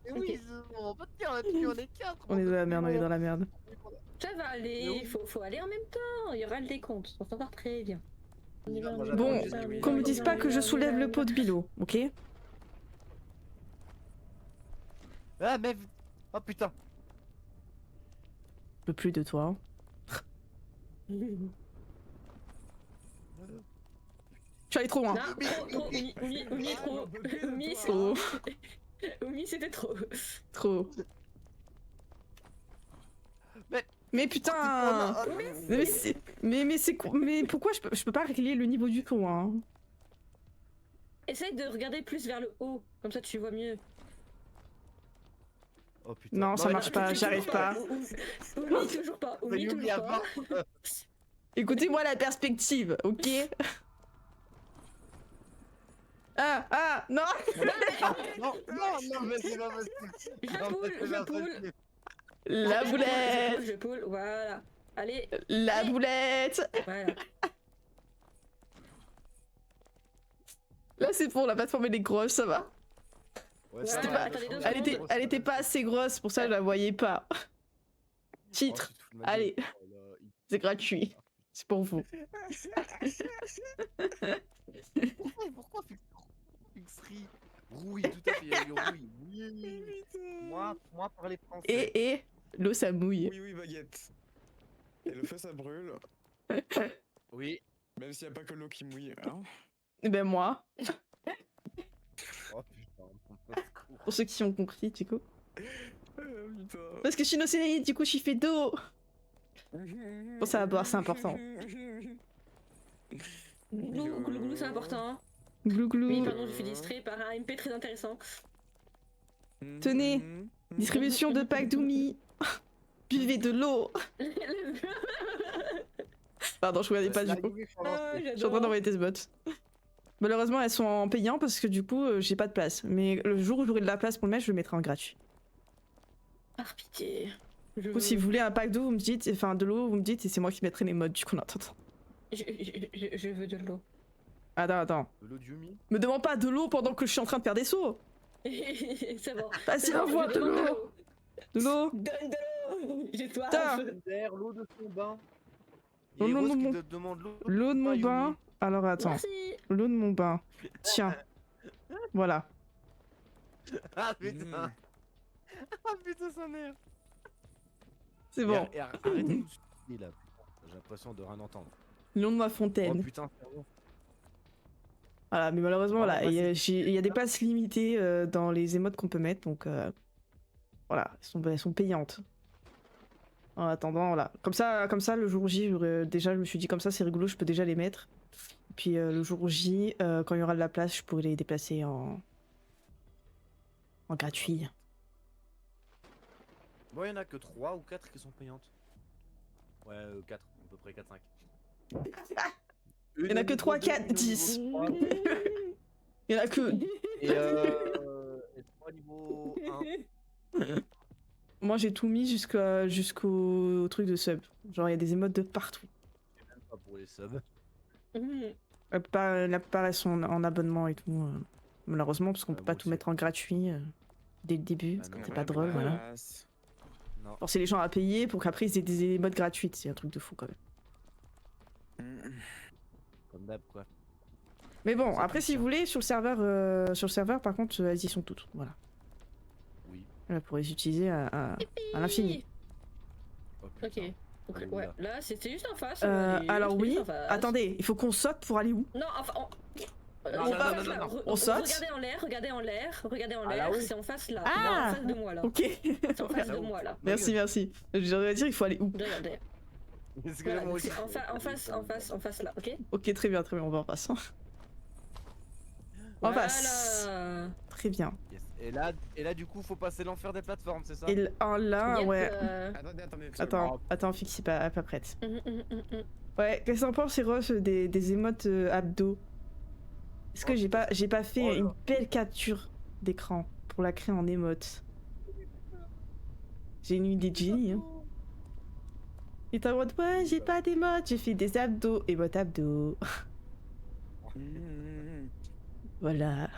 Mais oui, on va pas tenir là-dessus, on est 4. On est dans la merde, on est dans la merde. Ça va aller, faut aller en même temps. Il y aura le décompte. On s'en part très bien. Bon, qu'on me dise pas que je soulève le pot de Bilo, ok? Ah, mais. Oh putain. Je peux plus de toi. Je suis allé loin. Non, trop, Oumi, trop. Oumi, Trop. Oumi, c'était trop. Trop. Mais- Mais putain! Mais pourquoi je peux pas régler le niveau du ton, hein? Essaye de regarder plus vers le haut, comme ça tu vois mieux. Oh putain. Non, ça mais marche pas, j'y arrive pas. Oumi, toujours pas. Oumi, Oumi toujours avant. pas. Écoutez-moi la perspective, ok? Ah, non! Non, mais c'est pas possible. Je poule. La boulette! Je poule, voilà. Allez, La boulette! voilà. Là, c'est bon, la plateforme elle est grosse, ça va. Ouais, C'était va, pas- la attendez, chambre, deux secondes. Elle était pas assez grosse, pour ça je la voyais pas. Oh, Titre, tu te fous de ma allez. gueule. Oh là, c'est gratuit. C'est pour vous. Pourquoi Fixerie Rouille, tout à fait, il y a eu rouille. Oui. Moi, parler français. Et l'eau ça mouille. Oui, baguette. Et le feu, ça brûle. Oui. Même s'il n'y a pas que l'eau qui mouille. Hein. Et ben moi, Oh putain. pour ceux qui ont compris, du coup. Putain. Parce que je suis innocente, du coup je suis fait d'eau. Pour ça à boire, c'est important. Glou, c'est important. Glou glou. Oui, pardon, je suis distrait par un MP très intéressant. Tenez, distribution de packs d'Oumi. Buvez de l'eau. Pardon, je regardais pas du coup. Je suis en train d'envoyer des spots. Malheureusement, elles sont en payant parce que du coup, j'ai pas de place. Mais le jour où j'aurai de la place pour le mettre, je le mettrai en gratuit. Par pitié. Du coup, si vous voulez un pack d'eau, vous me dites, enfin de l'eau, vous me dites, et c'est moi qui mettrai les modes du coup en attendant. Je veux de l'eau. De l'eau d'Yumi. Me demande pas de l'eau pendant que je suis en train de faire des sauts. C'est bon. Vas-y, envoie de l'eau. De l'eau. Donne de l'eau. J'ai soif. Putain. D'air, l'eau de son bain. Non, Il y a non, Rose non, qui te demande l'eau. L'eau de mon Yumi. bain. Alors attends, Merci. l'eau de mon bain. Tiens. Voilà. Ah putain. Ah putain, sa mère. C'est bon. Arrêtez de nous soutenir là, putain. J'ai l'impression de rien entendre. L'eau de ma Oh fontaine. putain, c'est bon. Voilà, mais malheureusement, Bon, voilà, bah, il y a des passes limitées dans les émotes qu'on peut mettre, donc voilà, elles sont payantes. En attendant, voilà. Comme ça, le jour J, déjà, je me suis dit comme ça, c'est rigolo, je peux déjà les mettre. Puis le jour J, quand il y aura de la place, je pourrai les déplacer en gratuit. Bon, il y en a que 3 ou 4 qui sont payantes. Ouais, 4, à peu près 4-5. Il y en a que 3, 4, 10. Il y en a que... Et 3 niveau 1. Moi, j'ai tout mis jusqu'au truc de sub. Genre, il y a des émotes de partout. Même pas pour les subs. La plupart, elles sont en abonnement et tout. Malheureusement, parce qu'on peut moi pas tout aussi. mettre en gratuit dès le début. Ah non, C'est ouais, pas mais drôle, là, voilà. Non. Forcer les gens à payer pour qu'après ils aient des émotes gratuites. C'est un truc de fou quand même. Comme d'hab, quoi. Mais bon, Ça après, pique, si hein. vous voulez, sur le serveur, par contre, elles y sont toutes. Voilà. Oui. Vous pourrez les utiliser à l'infini. Oh putain. Ok. Donc, Elle est où, ouais, là là c'était juste en face. Alors c'était oui, juste en face. attendez, il faut qu'on saute pour aller où? Non, enfin, Non, c'est non, pas non, face, non, là. non. On saute. Regardez en l'air, regardez en l'air, regardez en Ah, l'air, là-haut. c'est en face là. Ah. En face de moi là. Ok. C'est en face de moi là. Merci, merci. J'aurais dire, il faut aller où? Regardez. Parce que Voilà, moi donc aussi, c'est en face là, ok? Ok, très bien, on va en face. En face. Voilà. Très bien. Yes. Et là, du coup, faut passer l'enfer des plateformes, c'est ça? Et là, Yep, ouais. Attendez. Attends, Fix, pas prête. hum. Ouais, qu'est-ce que t'en penses, Eros, des émotes abdos? Est-ce que j'ai pas fait Oh là. une belle capture d'écran pour la créer en émote? J'ai une idée de génie, hein. Et t'es en mode, ouais, j'ai pas d'émote, j'ai fait des abdos. Émote abdos. Voilà.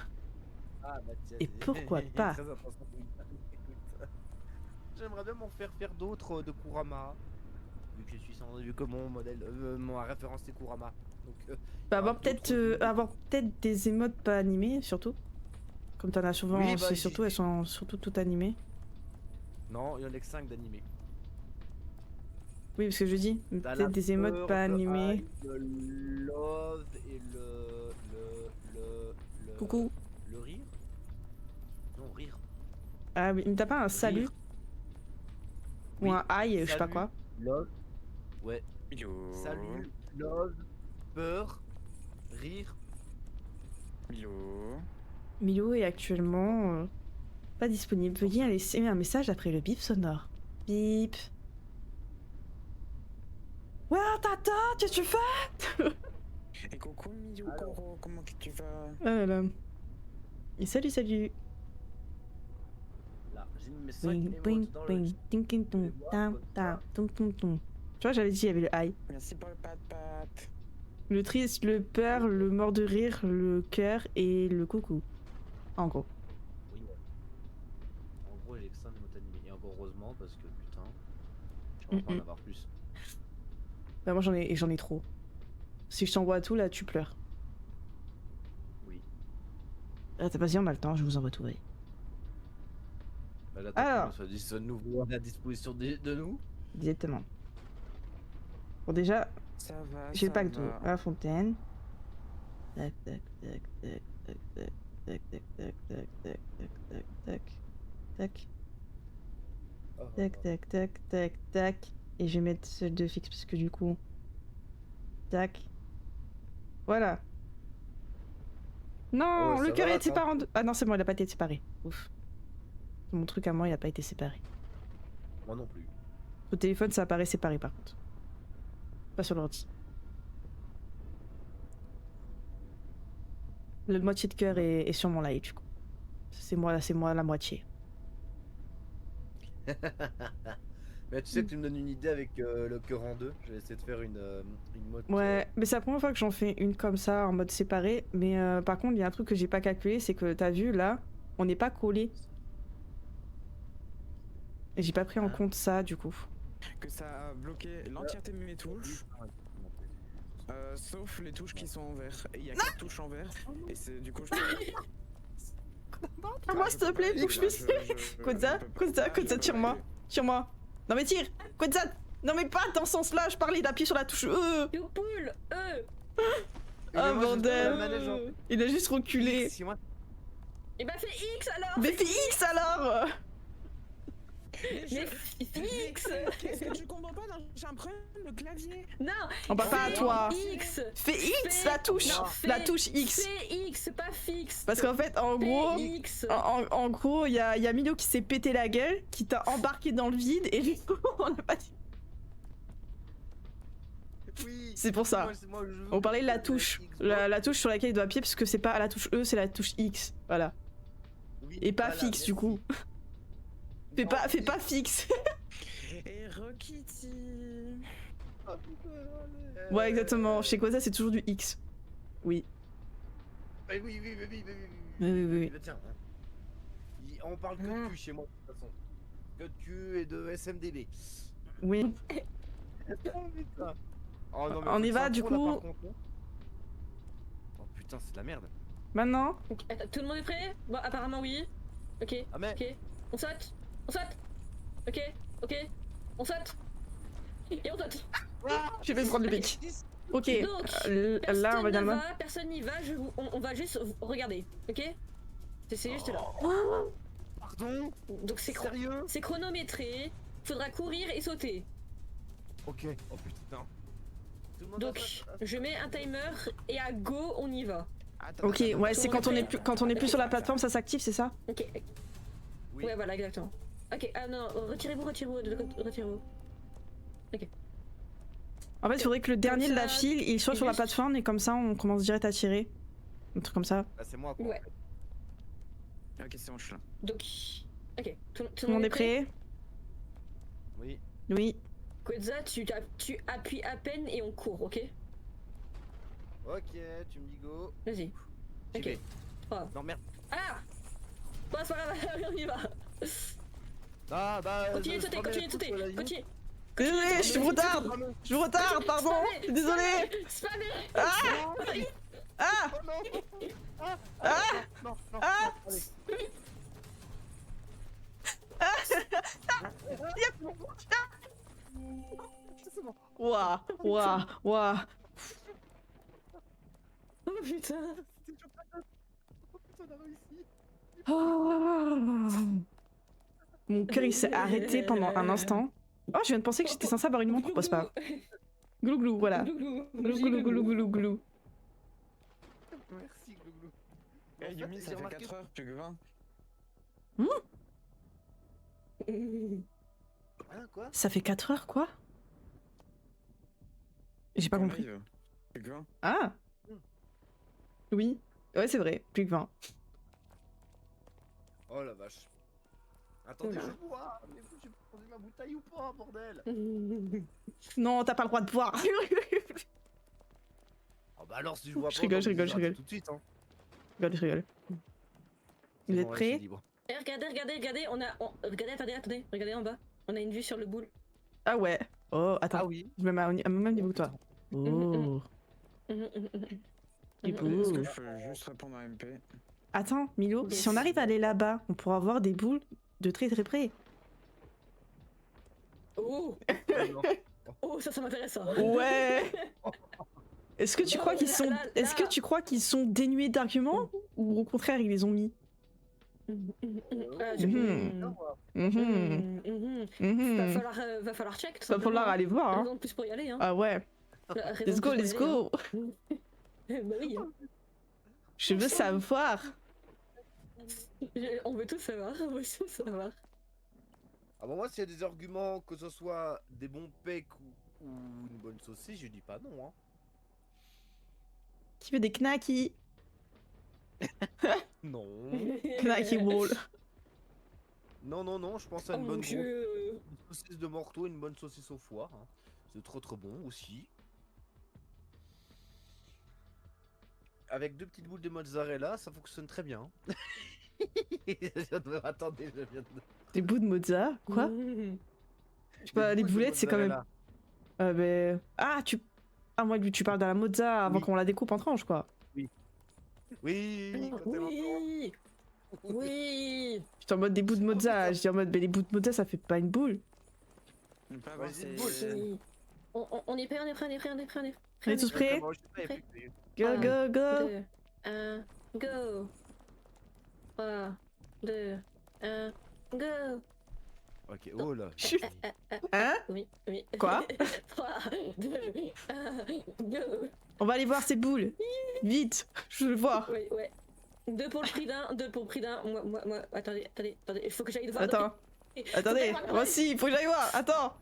Ah, bah, tiens, Et pourquoi pas? Très intéressant. J'aimerais bien m'en faire d'autres de Kurama. Vu que je suis vu que mon modèle, ma référence c'est Kurama. Donc, Bah, avoir d'autres peut-être des émotes pas animées, surtout. Comme t'en as souvent, Oui, bah, c'est surtout, elles sont surtout toutes animées. non, il y en a que 5 d'animés. Oui, parce que je dis, T'as peut-être des émotes peur, pas le animées. hype, le love et le Coucou. le rire. Non, rire. Ah oui, mais t'as pas un salut? Rire. Ou Oui, un aïe, je sais pas salut, quoi. Love. Ouais. Milo. Salut, love, peur, rire. Milo. Milo est actuellement pas disponible. Veuillez laisser un message après le bip sonore. Bip. Ouais, t'attends, qu'est-ce que tu fais? Et coucou Milo, Koro, comment que tu vas? Ah là là. Et salut. Là, j'ai mis mes 5 Bing, émotes bing, dans le bing, ting, ting, tung, tam, tam, tung, tung, tung. Tu vois, j'avais dit, il y avait le aïe. Merci pour le pat. Le triste, le peur, le mort de rire, le cœur et le coucou. En gros. Oui. En gros, j'ai que 5 émotes animées. Et encore heureusement, parce que putain, j'aimerais pas en avoir plus. Bah moi j'en ai trop. Si je t'envoie tout là, tu pleures. Oui. Ah, t'as pas dit, on a le temps, je vous envoie tout, oui. Bah, là, Alors. soit dit, ce nouveau à la disposition de nous. Directement. Bon déjà, Ça va. j'ai le ça pack d'eau va. à la fontaine. Tac, tac, tac, tac, tac, tac, tac, tac, tac, tac, tac, tac, tac, tac, tac, tac, tac, tac. Et je vais mettre celle de fixe parce que du coup... Tac. Voilà. Non, Oh, le ça cœur va, est séparé en deux. Ah non, c'est bon, il a pas été séparé. Ouf. Mon truc à moi, il a pas été séparé. Moi non plus. Au téléphone, ça apparaît séparé par contre. Pas sur l'ordi. La moitié de cœur est sur mon live du coup. C'est moi la moitié. Mais tu sais que tu me donnes une idée avec le cœur en deux. Je vais essayer de faire une mode. Ouais, mais c'est la première fois que j'en fais une comme ça en mode séparé. Mais par contre, il y a un truc que j'ai pas calculé, c'est que t'as vu là, on n'est pas collé. Et j'ai pas pris en compte ça du coup. Que ça a bloqué l'entièreté de mes touches. Sauf les touches qui sont en vert. Et il y a 4 touches en vert. Et c'est du coup je Ah, moi s'il te plaît, faut que je puisse. Kodza, tire-moi. Tire-moi. Non mais tire. Kodza. Non mais pas dans ce sens-là, je parlais d'appuyer sur la touche E. Youpoul, Oh bordel. Il a juste reculé. Et bah fais X alors. Mais fais X alors. Mais X. Qu'est-ce que tu comprends pas? J'ai un problème le clavier. Non. On va pas à toi. X. Fais X la touche. Non, La touche X. Fais X, pas fixe. Parce qu'en fait, en gros, X. en gros, il y a Milo qui s'est pété la gueule, qui t'a embarqué dans le vide, et du coup, on n'a pas dit. Oui. C'est pour ça. On parlait de la touche. La touche sur laquelle il doit appuyer, parce que c'est pas la touche E, c'est la touche X. Voilà. Oui, Et pas voilà, fixe, du coup. Fais pas fixe. Et Rokiti. Ouais, exactement. Chez Koza, c'est toujours du X. Oui. Oui. Oui. Tiens. On parle que de cul chez moi, de toute façon. Que de cul et de SMDB. Oui. Oh putain. Oh, non, mais On y faut va, que du ça tourne, là, coup. par contre, hein. Oh putain, c'est de la merde. Maintenant. Attends, tout le monde est prêt? Bon, apparemment oui. Ok. Ah mais. Ok. On saute. On saute. Ok. On saute. Et on saute. Je vais prendre le pic. Ok, Donc, là on va dans le bas. personne n'y va, on va juste regarder, ok? C'est juste là. Pardon? Donc c'est Sérieux? c'est chronométré, faudra courir et sauter. Ok. Oh putain. Tout le monde Donc je mets un timer et à go on y va. Attends, Ok, attends, ouais, attends, c'est quand on est plus sur la plateforme, ça s'active, c'est ça? Ok. Oui. Ouais voilà exactement. Ok, ah non, retirez-vous. En fait, il faudrait que le dernier de la ça, file, il soit sur la juste- plateforme et comme ça, on commence direct à tirer. Un truc comme ça. Ah, c'est moi quoi. Ouais. Ok, c'est bon, je suis là. Donc, ok, tout Tout le monde est prêt? Oui. Oui. Quetza, tu appuies à peine et on court, ok? Ok, tu me dis go. Vas-y. J'y Ok. vais. 3. Non merde. Ah! Bon, c'est pas grave, on y va. Ah bah. Continuez de sauter, continuez de sauter, continuez. Désolé, je suis retard. Je suis retard, pardon. Désolé. Spammez. Ah! Ah! Oh non. Ah. Ah! Non, non. Ah! non, allez. C'est bon. Ouah, ouah, ouah. Oh putain. Oh putain, on a réussi. Oh. Mon cœur il s'est arrêté pendant un instant. Oh, je viens de penser que j'étais censée avoir une montre, c'est pas grave. Glou glou, voilà. Glou glou glou glou glou. Merci, Glouglou. Eh, En fait, Yumi, j'ai ça fait remarqué- 4 heures, plus que 20. Hein, quoi? Ça fait 4 heures, quoi? J'ai pas Ton compris. live, plus que 20. Ah! Oui. Ouais, c'est vrai, plus que 20. Oh la vache. Attendez, je bois. Mais j'ai posé ma bouteille ou pas, bordel? Non, t'as pas le droit de boire. Oh bah alors, si je bois Je pas, rigole, autant je rigole, vous je rigole. tout de suite, hein. Je rigole. C'est Vous êtes bon, là, je prêts? suis libre. Eh, regardez, regardez, attendez, regardez en bas. On a une vue sur le boule. Ah ouais. Oh, attends. Ah oui. Je me mets à même niveau que toi. Oh. Du coup. Est-ce que je peux juste répondre à MP? Attends, Milo, Yes. si on arrive à aller là-bas, on pourra voir des boules de très très près. Oh, Non. oh, ça m'intéresse ça. Ouais. Est-ce que tu Non, crois qu'ils là, sont, là, est-ce que là. tu crois qu'ils sont dénués d'arguments ou au contraire ils les ont mis? Ah, Mhm. Mhm. Va falloir check. Va falloir aller voir. Hein. Raison de plus pour y aller. Hein. Ah ouais. Raison Let's de go, plus let's pour y aller, go. hein. Bah oui. Hein. Je veux savoir. On veut tout savoir. On veut tout savoir. Ah bah moi, s'il y a des arguments, que ce soit des bons pecs ou une bonne saucisse, je dis pas non, hein. Qui veut des knackis? Non. Knacky roll. Non, non, non, je pense à Oh une mon bonne grosse dieu. saucisse de morteau, une bonne saucisse au foie. Hein. C'est trop trop bon aussi. Avec 2 petites boules de mozzarella, ça fonctionne très bien. Attendez, je viens de... Des bouts de mozza? Quoi? Mmh. Je sais pas, les boules de boulettes c'est quand même. mozzarella. Ah, ah, moi tu parles de la mozza avant Oui. qu'on la découpe en tranches quoi. Oui, quand elle entend. Oui. Oui. J'étais en mode des bouts de mozza. Je dis en mode, mais les bouts de mozza ça fait pas une boule. Pas Ouais, voir, c'est c'est... une Oui. On est prêt, on est prêt, on est prêt, on est prêt, on est prêt. On est tous prêts? Comment je sais pas, il y a plus que- Go, go, go! 2, 1, go. 3, 2, 1, go. Ok, oh là. Hein? Oui, oui. Quoi? 3, 2, 1, go. On va aller voir ces boules. Vite, je veux le voir. Oui, ouais. 2 pour le prix d'un, 2 pour le prix d'un. Moi, attendez, il faut que j'aille voir. Attends, attendez, moi aussi, il faut que j'aille voir. Attends.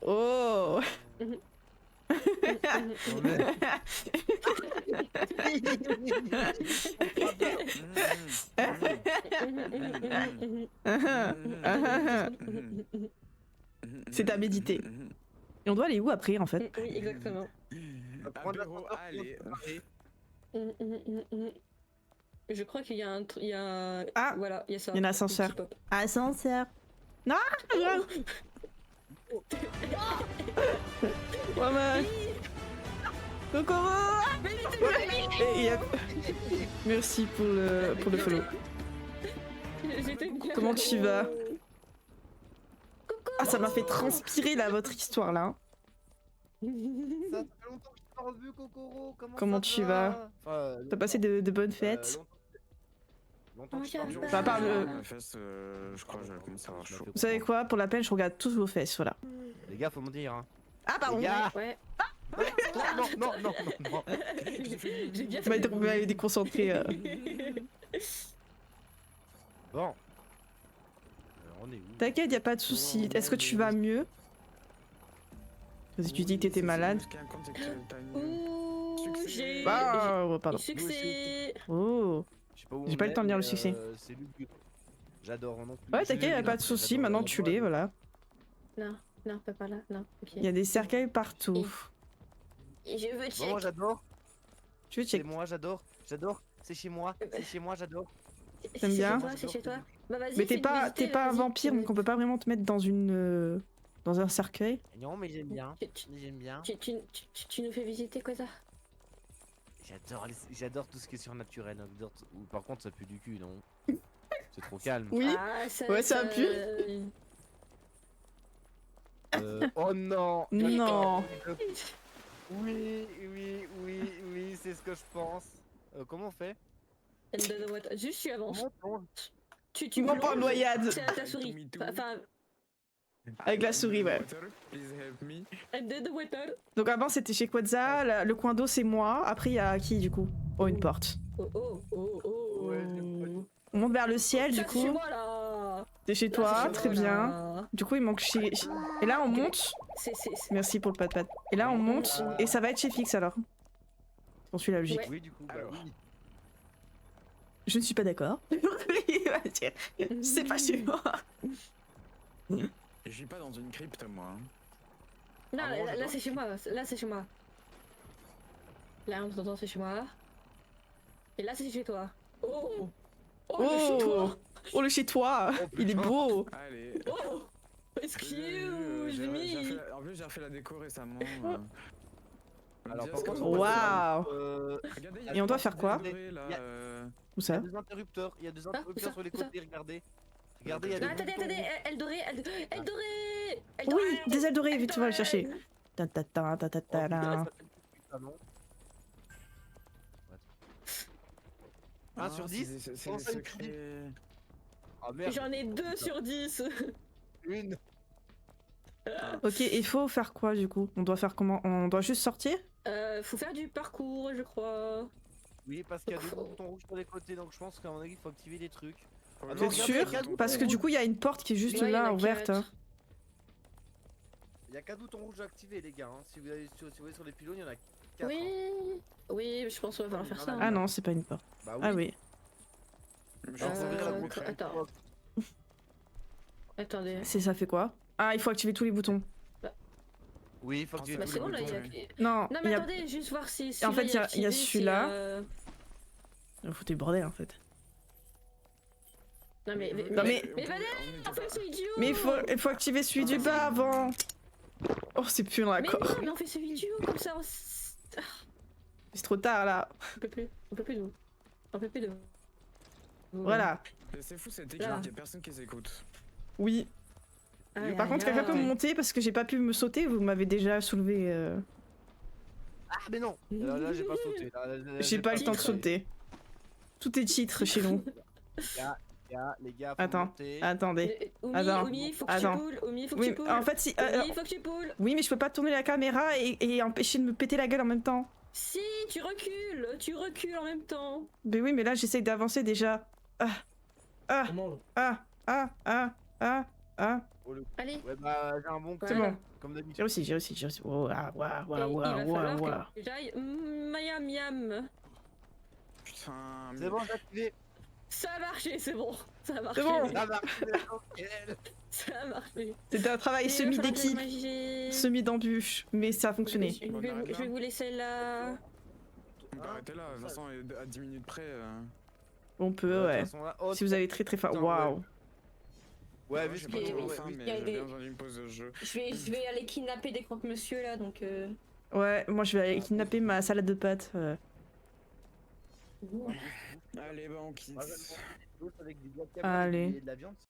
Oh! C'est à méditer. Et on doit aller où après en fait? Oui, exactement. Apéro, allez. Je crois qu'il y a un il y a Ah, voilà, il y a ça. il y a un ascenseur. Petit pop. Ascenseur. Non! Maman! Coucou! Et yep. Merci pour le follow. J'étais bien. Comment tu vas? Ah, ça m'a fait transpirer là, votre histoire là. Ça fait longtemps que je t'ai pas revu, Kokoro. Comment ça tu va vas Enfin, T'as passé de bonnes fêtes? longtemps que je t'ai pas revu. Bah, à part le- Ma fesse, je crois que je commence à avoir chaud. Vous savez quoi? Pour la peine, je regarde tous vos fesses, voilà. Les gars, faut me dire. Hein. Ah, pardon! Les gars Ouais. Non. J'ai bien Tu m'as fait. déconcentré. Bon. On est où? T'inquiète, y a pas de soucis. Est-ce que tu vas mieux? Parce que tu dis que t'étais malade. Ouh, j'ai. Ah, oh, pardon. Succès. Oh. Je sais pas où J'ai on pas eu le est, temps de lire le mais, succès. C'est Lugu. J'adore non plus. Ouais, t'inquiète, y a pas de soucis. Maintenant, tu l'es, voilà. Non, pas par là. Non, ok. Il y a des cercueils partout. Et je veux Bon, check. moi j'adore. Tu veux C'est check? moi, j'adore. C'est chez moi. C'est chez moi, j'adore. T'aimes bien? C'est chez toi. Bah vas-y. Mais t'es fais-nous pas, visiter, t'es pas un vas-y. vampire, donc on peut pas vraiment te mettre dans une, dans un cercueil. Non, mais j'aime bien. Tu- J'aime bien. Tu nous fais visiter quoi ça? J'adore tout ce qui est surnaturel. Ou par contre, ça pue du cul, non? C'est trop calme. Oui. Ah, ça, Ouais, ça a pu. Oh non. Non. Oui, c'est ce que je pense. Comment on fait? Juste tu avances. Comment on- Tu Mens pas en plonges. noyade. C'est à ta souris. Enfin, Avec la souris, ouais. Please help me. under the water. Donc avant c'était chez Quetzal, le coin d'eau c'est moi. Après il y a qui du coup? Oh, une porte. Oh. Ouais, On monte vers le ciel Ça, du c'est chez coup. moi là. C'est chez Là, toi, c'est chez très moi, bien. là. Du coup il manque chez... Et là on monte. C'est. Merci pour le pat-pat. Et là on monte et ça va être chez Fix alors. On suit la logique. Ouais. Oui, du coup, bah Alors. oui. Je ne suis pas d'accord. Il va dire, c'est pas chez moi. Je suis pas dans une crypte, moi. hein. Non, Ah bon, là j'adore. c'est chez moi. Là c'est chez moi. Là on t'entend, c'est chez moi. Et là c'est chez toi. Oh. Oh, le chez Oh, toi. oh le chez toi. Il est beau. Allez. Oh. Excuse J'ai me. refait- En plus, j'ai refait la déco récemment. Alors, Diaz, par contre, comment- Waouh. Regardez, Et on doit faire quoi? doré, là, Il y a- Où ça? Des interrupteurs. Il y a des interrupteurs ça, sur les ça. côtés, regardez. Regardez, il y a Non, des attendez, boutons. elle dorée, elle dorée. Oui, des ailes dorées, vite, tu vas le chercher. Ta ta ta ta ta ta là. Ah non. Ah, 1 sur 10. C'est Comment les ça, une secrets. Ah merde. J'en ai 2 sur 10. Une. Ok, il faut faire quoi du coup? On doit faire comment? On doit juste sortir? Faut faire du parcours, je crois. Oui, parce qu'il y a deux boutons rouges sur les côtés, donc je pense qu'à mon avis, il faut activer des trucs. Oh, Ah T'es non, sûr? regardez, regarde, Parce que du coup, il y a une porte qui est juste Ouais, il y en là, a ouverte. 4. Il y a 4 boutons rouges à activer, les gars. Hein. Si vous voyez sur les pylônes, il y en a 4. Oui, je pense qu'on va falloir faire ça. Ah non, c'est pas une porte. Bah oui. Ah oui. Je Alors, pense ça veut dire la Euh, boucle. attends. Attendez. C'est ça fait quoi? Ah, il faut activer tous les boutons. Oui, il faut activer Bah tous c'est les bon là, boutons. il y a... Non, Non il mais y a... attendez, juste voir si... En fait, il y a activé, celui-là. si, Il faut du bordel en fait. Non mais... Non, mais- Mais Vanessa, on fait celui du haut. Mais il faut activer celui du bas avant. Oh, c'est plus dans Mais l'accord. non, mais on fait celui du haut, comme ça C'est trop tard là. On peut plus de vous. On peut plus de vous. Voilà. C'est fou cette équipe, Là. il y a personne qui s'écoute. Oui. Aïe, Par aïe, contre, quelqu'un peut aïe. me monter parce que j'ai pas pu me sauter. Vous m'avez déjà soulevé. Ah, mais non. Là, j'ai pas sauté. Là, J'ai pas eu le temps de sauter. Tout est titre chez nous. Les gars, faut Attends. monter. Attendez. Oumi, Attends. Oumi, faut que Attends. tu poules. Oumi, faut que Oui, tu poules. en fait, si. Oumi, faut que tu poules. Oui, mais je peux pas tourner la caméra et empêcher de me péter la gueule en même temps. Si, tu recules en même temps. Mais oui, mais là, j'essaye d'avancer déjà. Ah, Comment Allez. Ouais, bah, j'ai un bon coup. C'est Voilà. bon. Comme d'habitude. J'ai réussi, j'ai réussi, j'ai réussi. Oh, ah, Et ouah, il ouah, va ouah, falloir ouah. que j'aille... Miam, miam. Putain, C'est bon, j'ai activé. Ça a marché, c'est bon. Ça a marché. C'est bon. Ça va. Nickel. Ça a marché. C'était un travail semi d'équipe, d'équipe. semi d'embûche, mais ça a fonctionné. Je vais vous laisser là. on peut arrêter là, de toute façon, à 10 minutes près. On peut, De ouais. toute façon, là- oh, Si vous avez très très fort. Putain, Waouh. Ouais, Moi, vu j'ai ce pas qu'il trop ouais, faim, oui, mais il y a j'ai des- bien besoin d'une pause de jeu. Je vais aller kidnapper des croque-monsieur là, donc... Ouais, moi je vais aller kidnapper ma salade de pâtes. Allez, bah on quitte. Avec du guacamole Allez. et de la viande.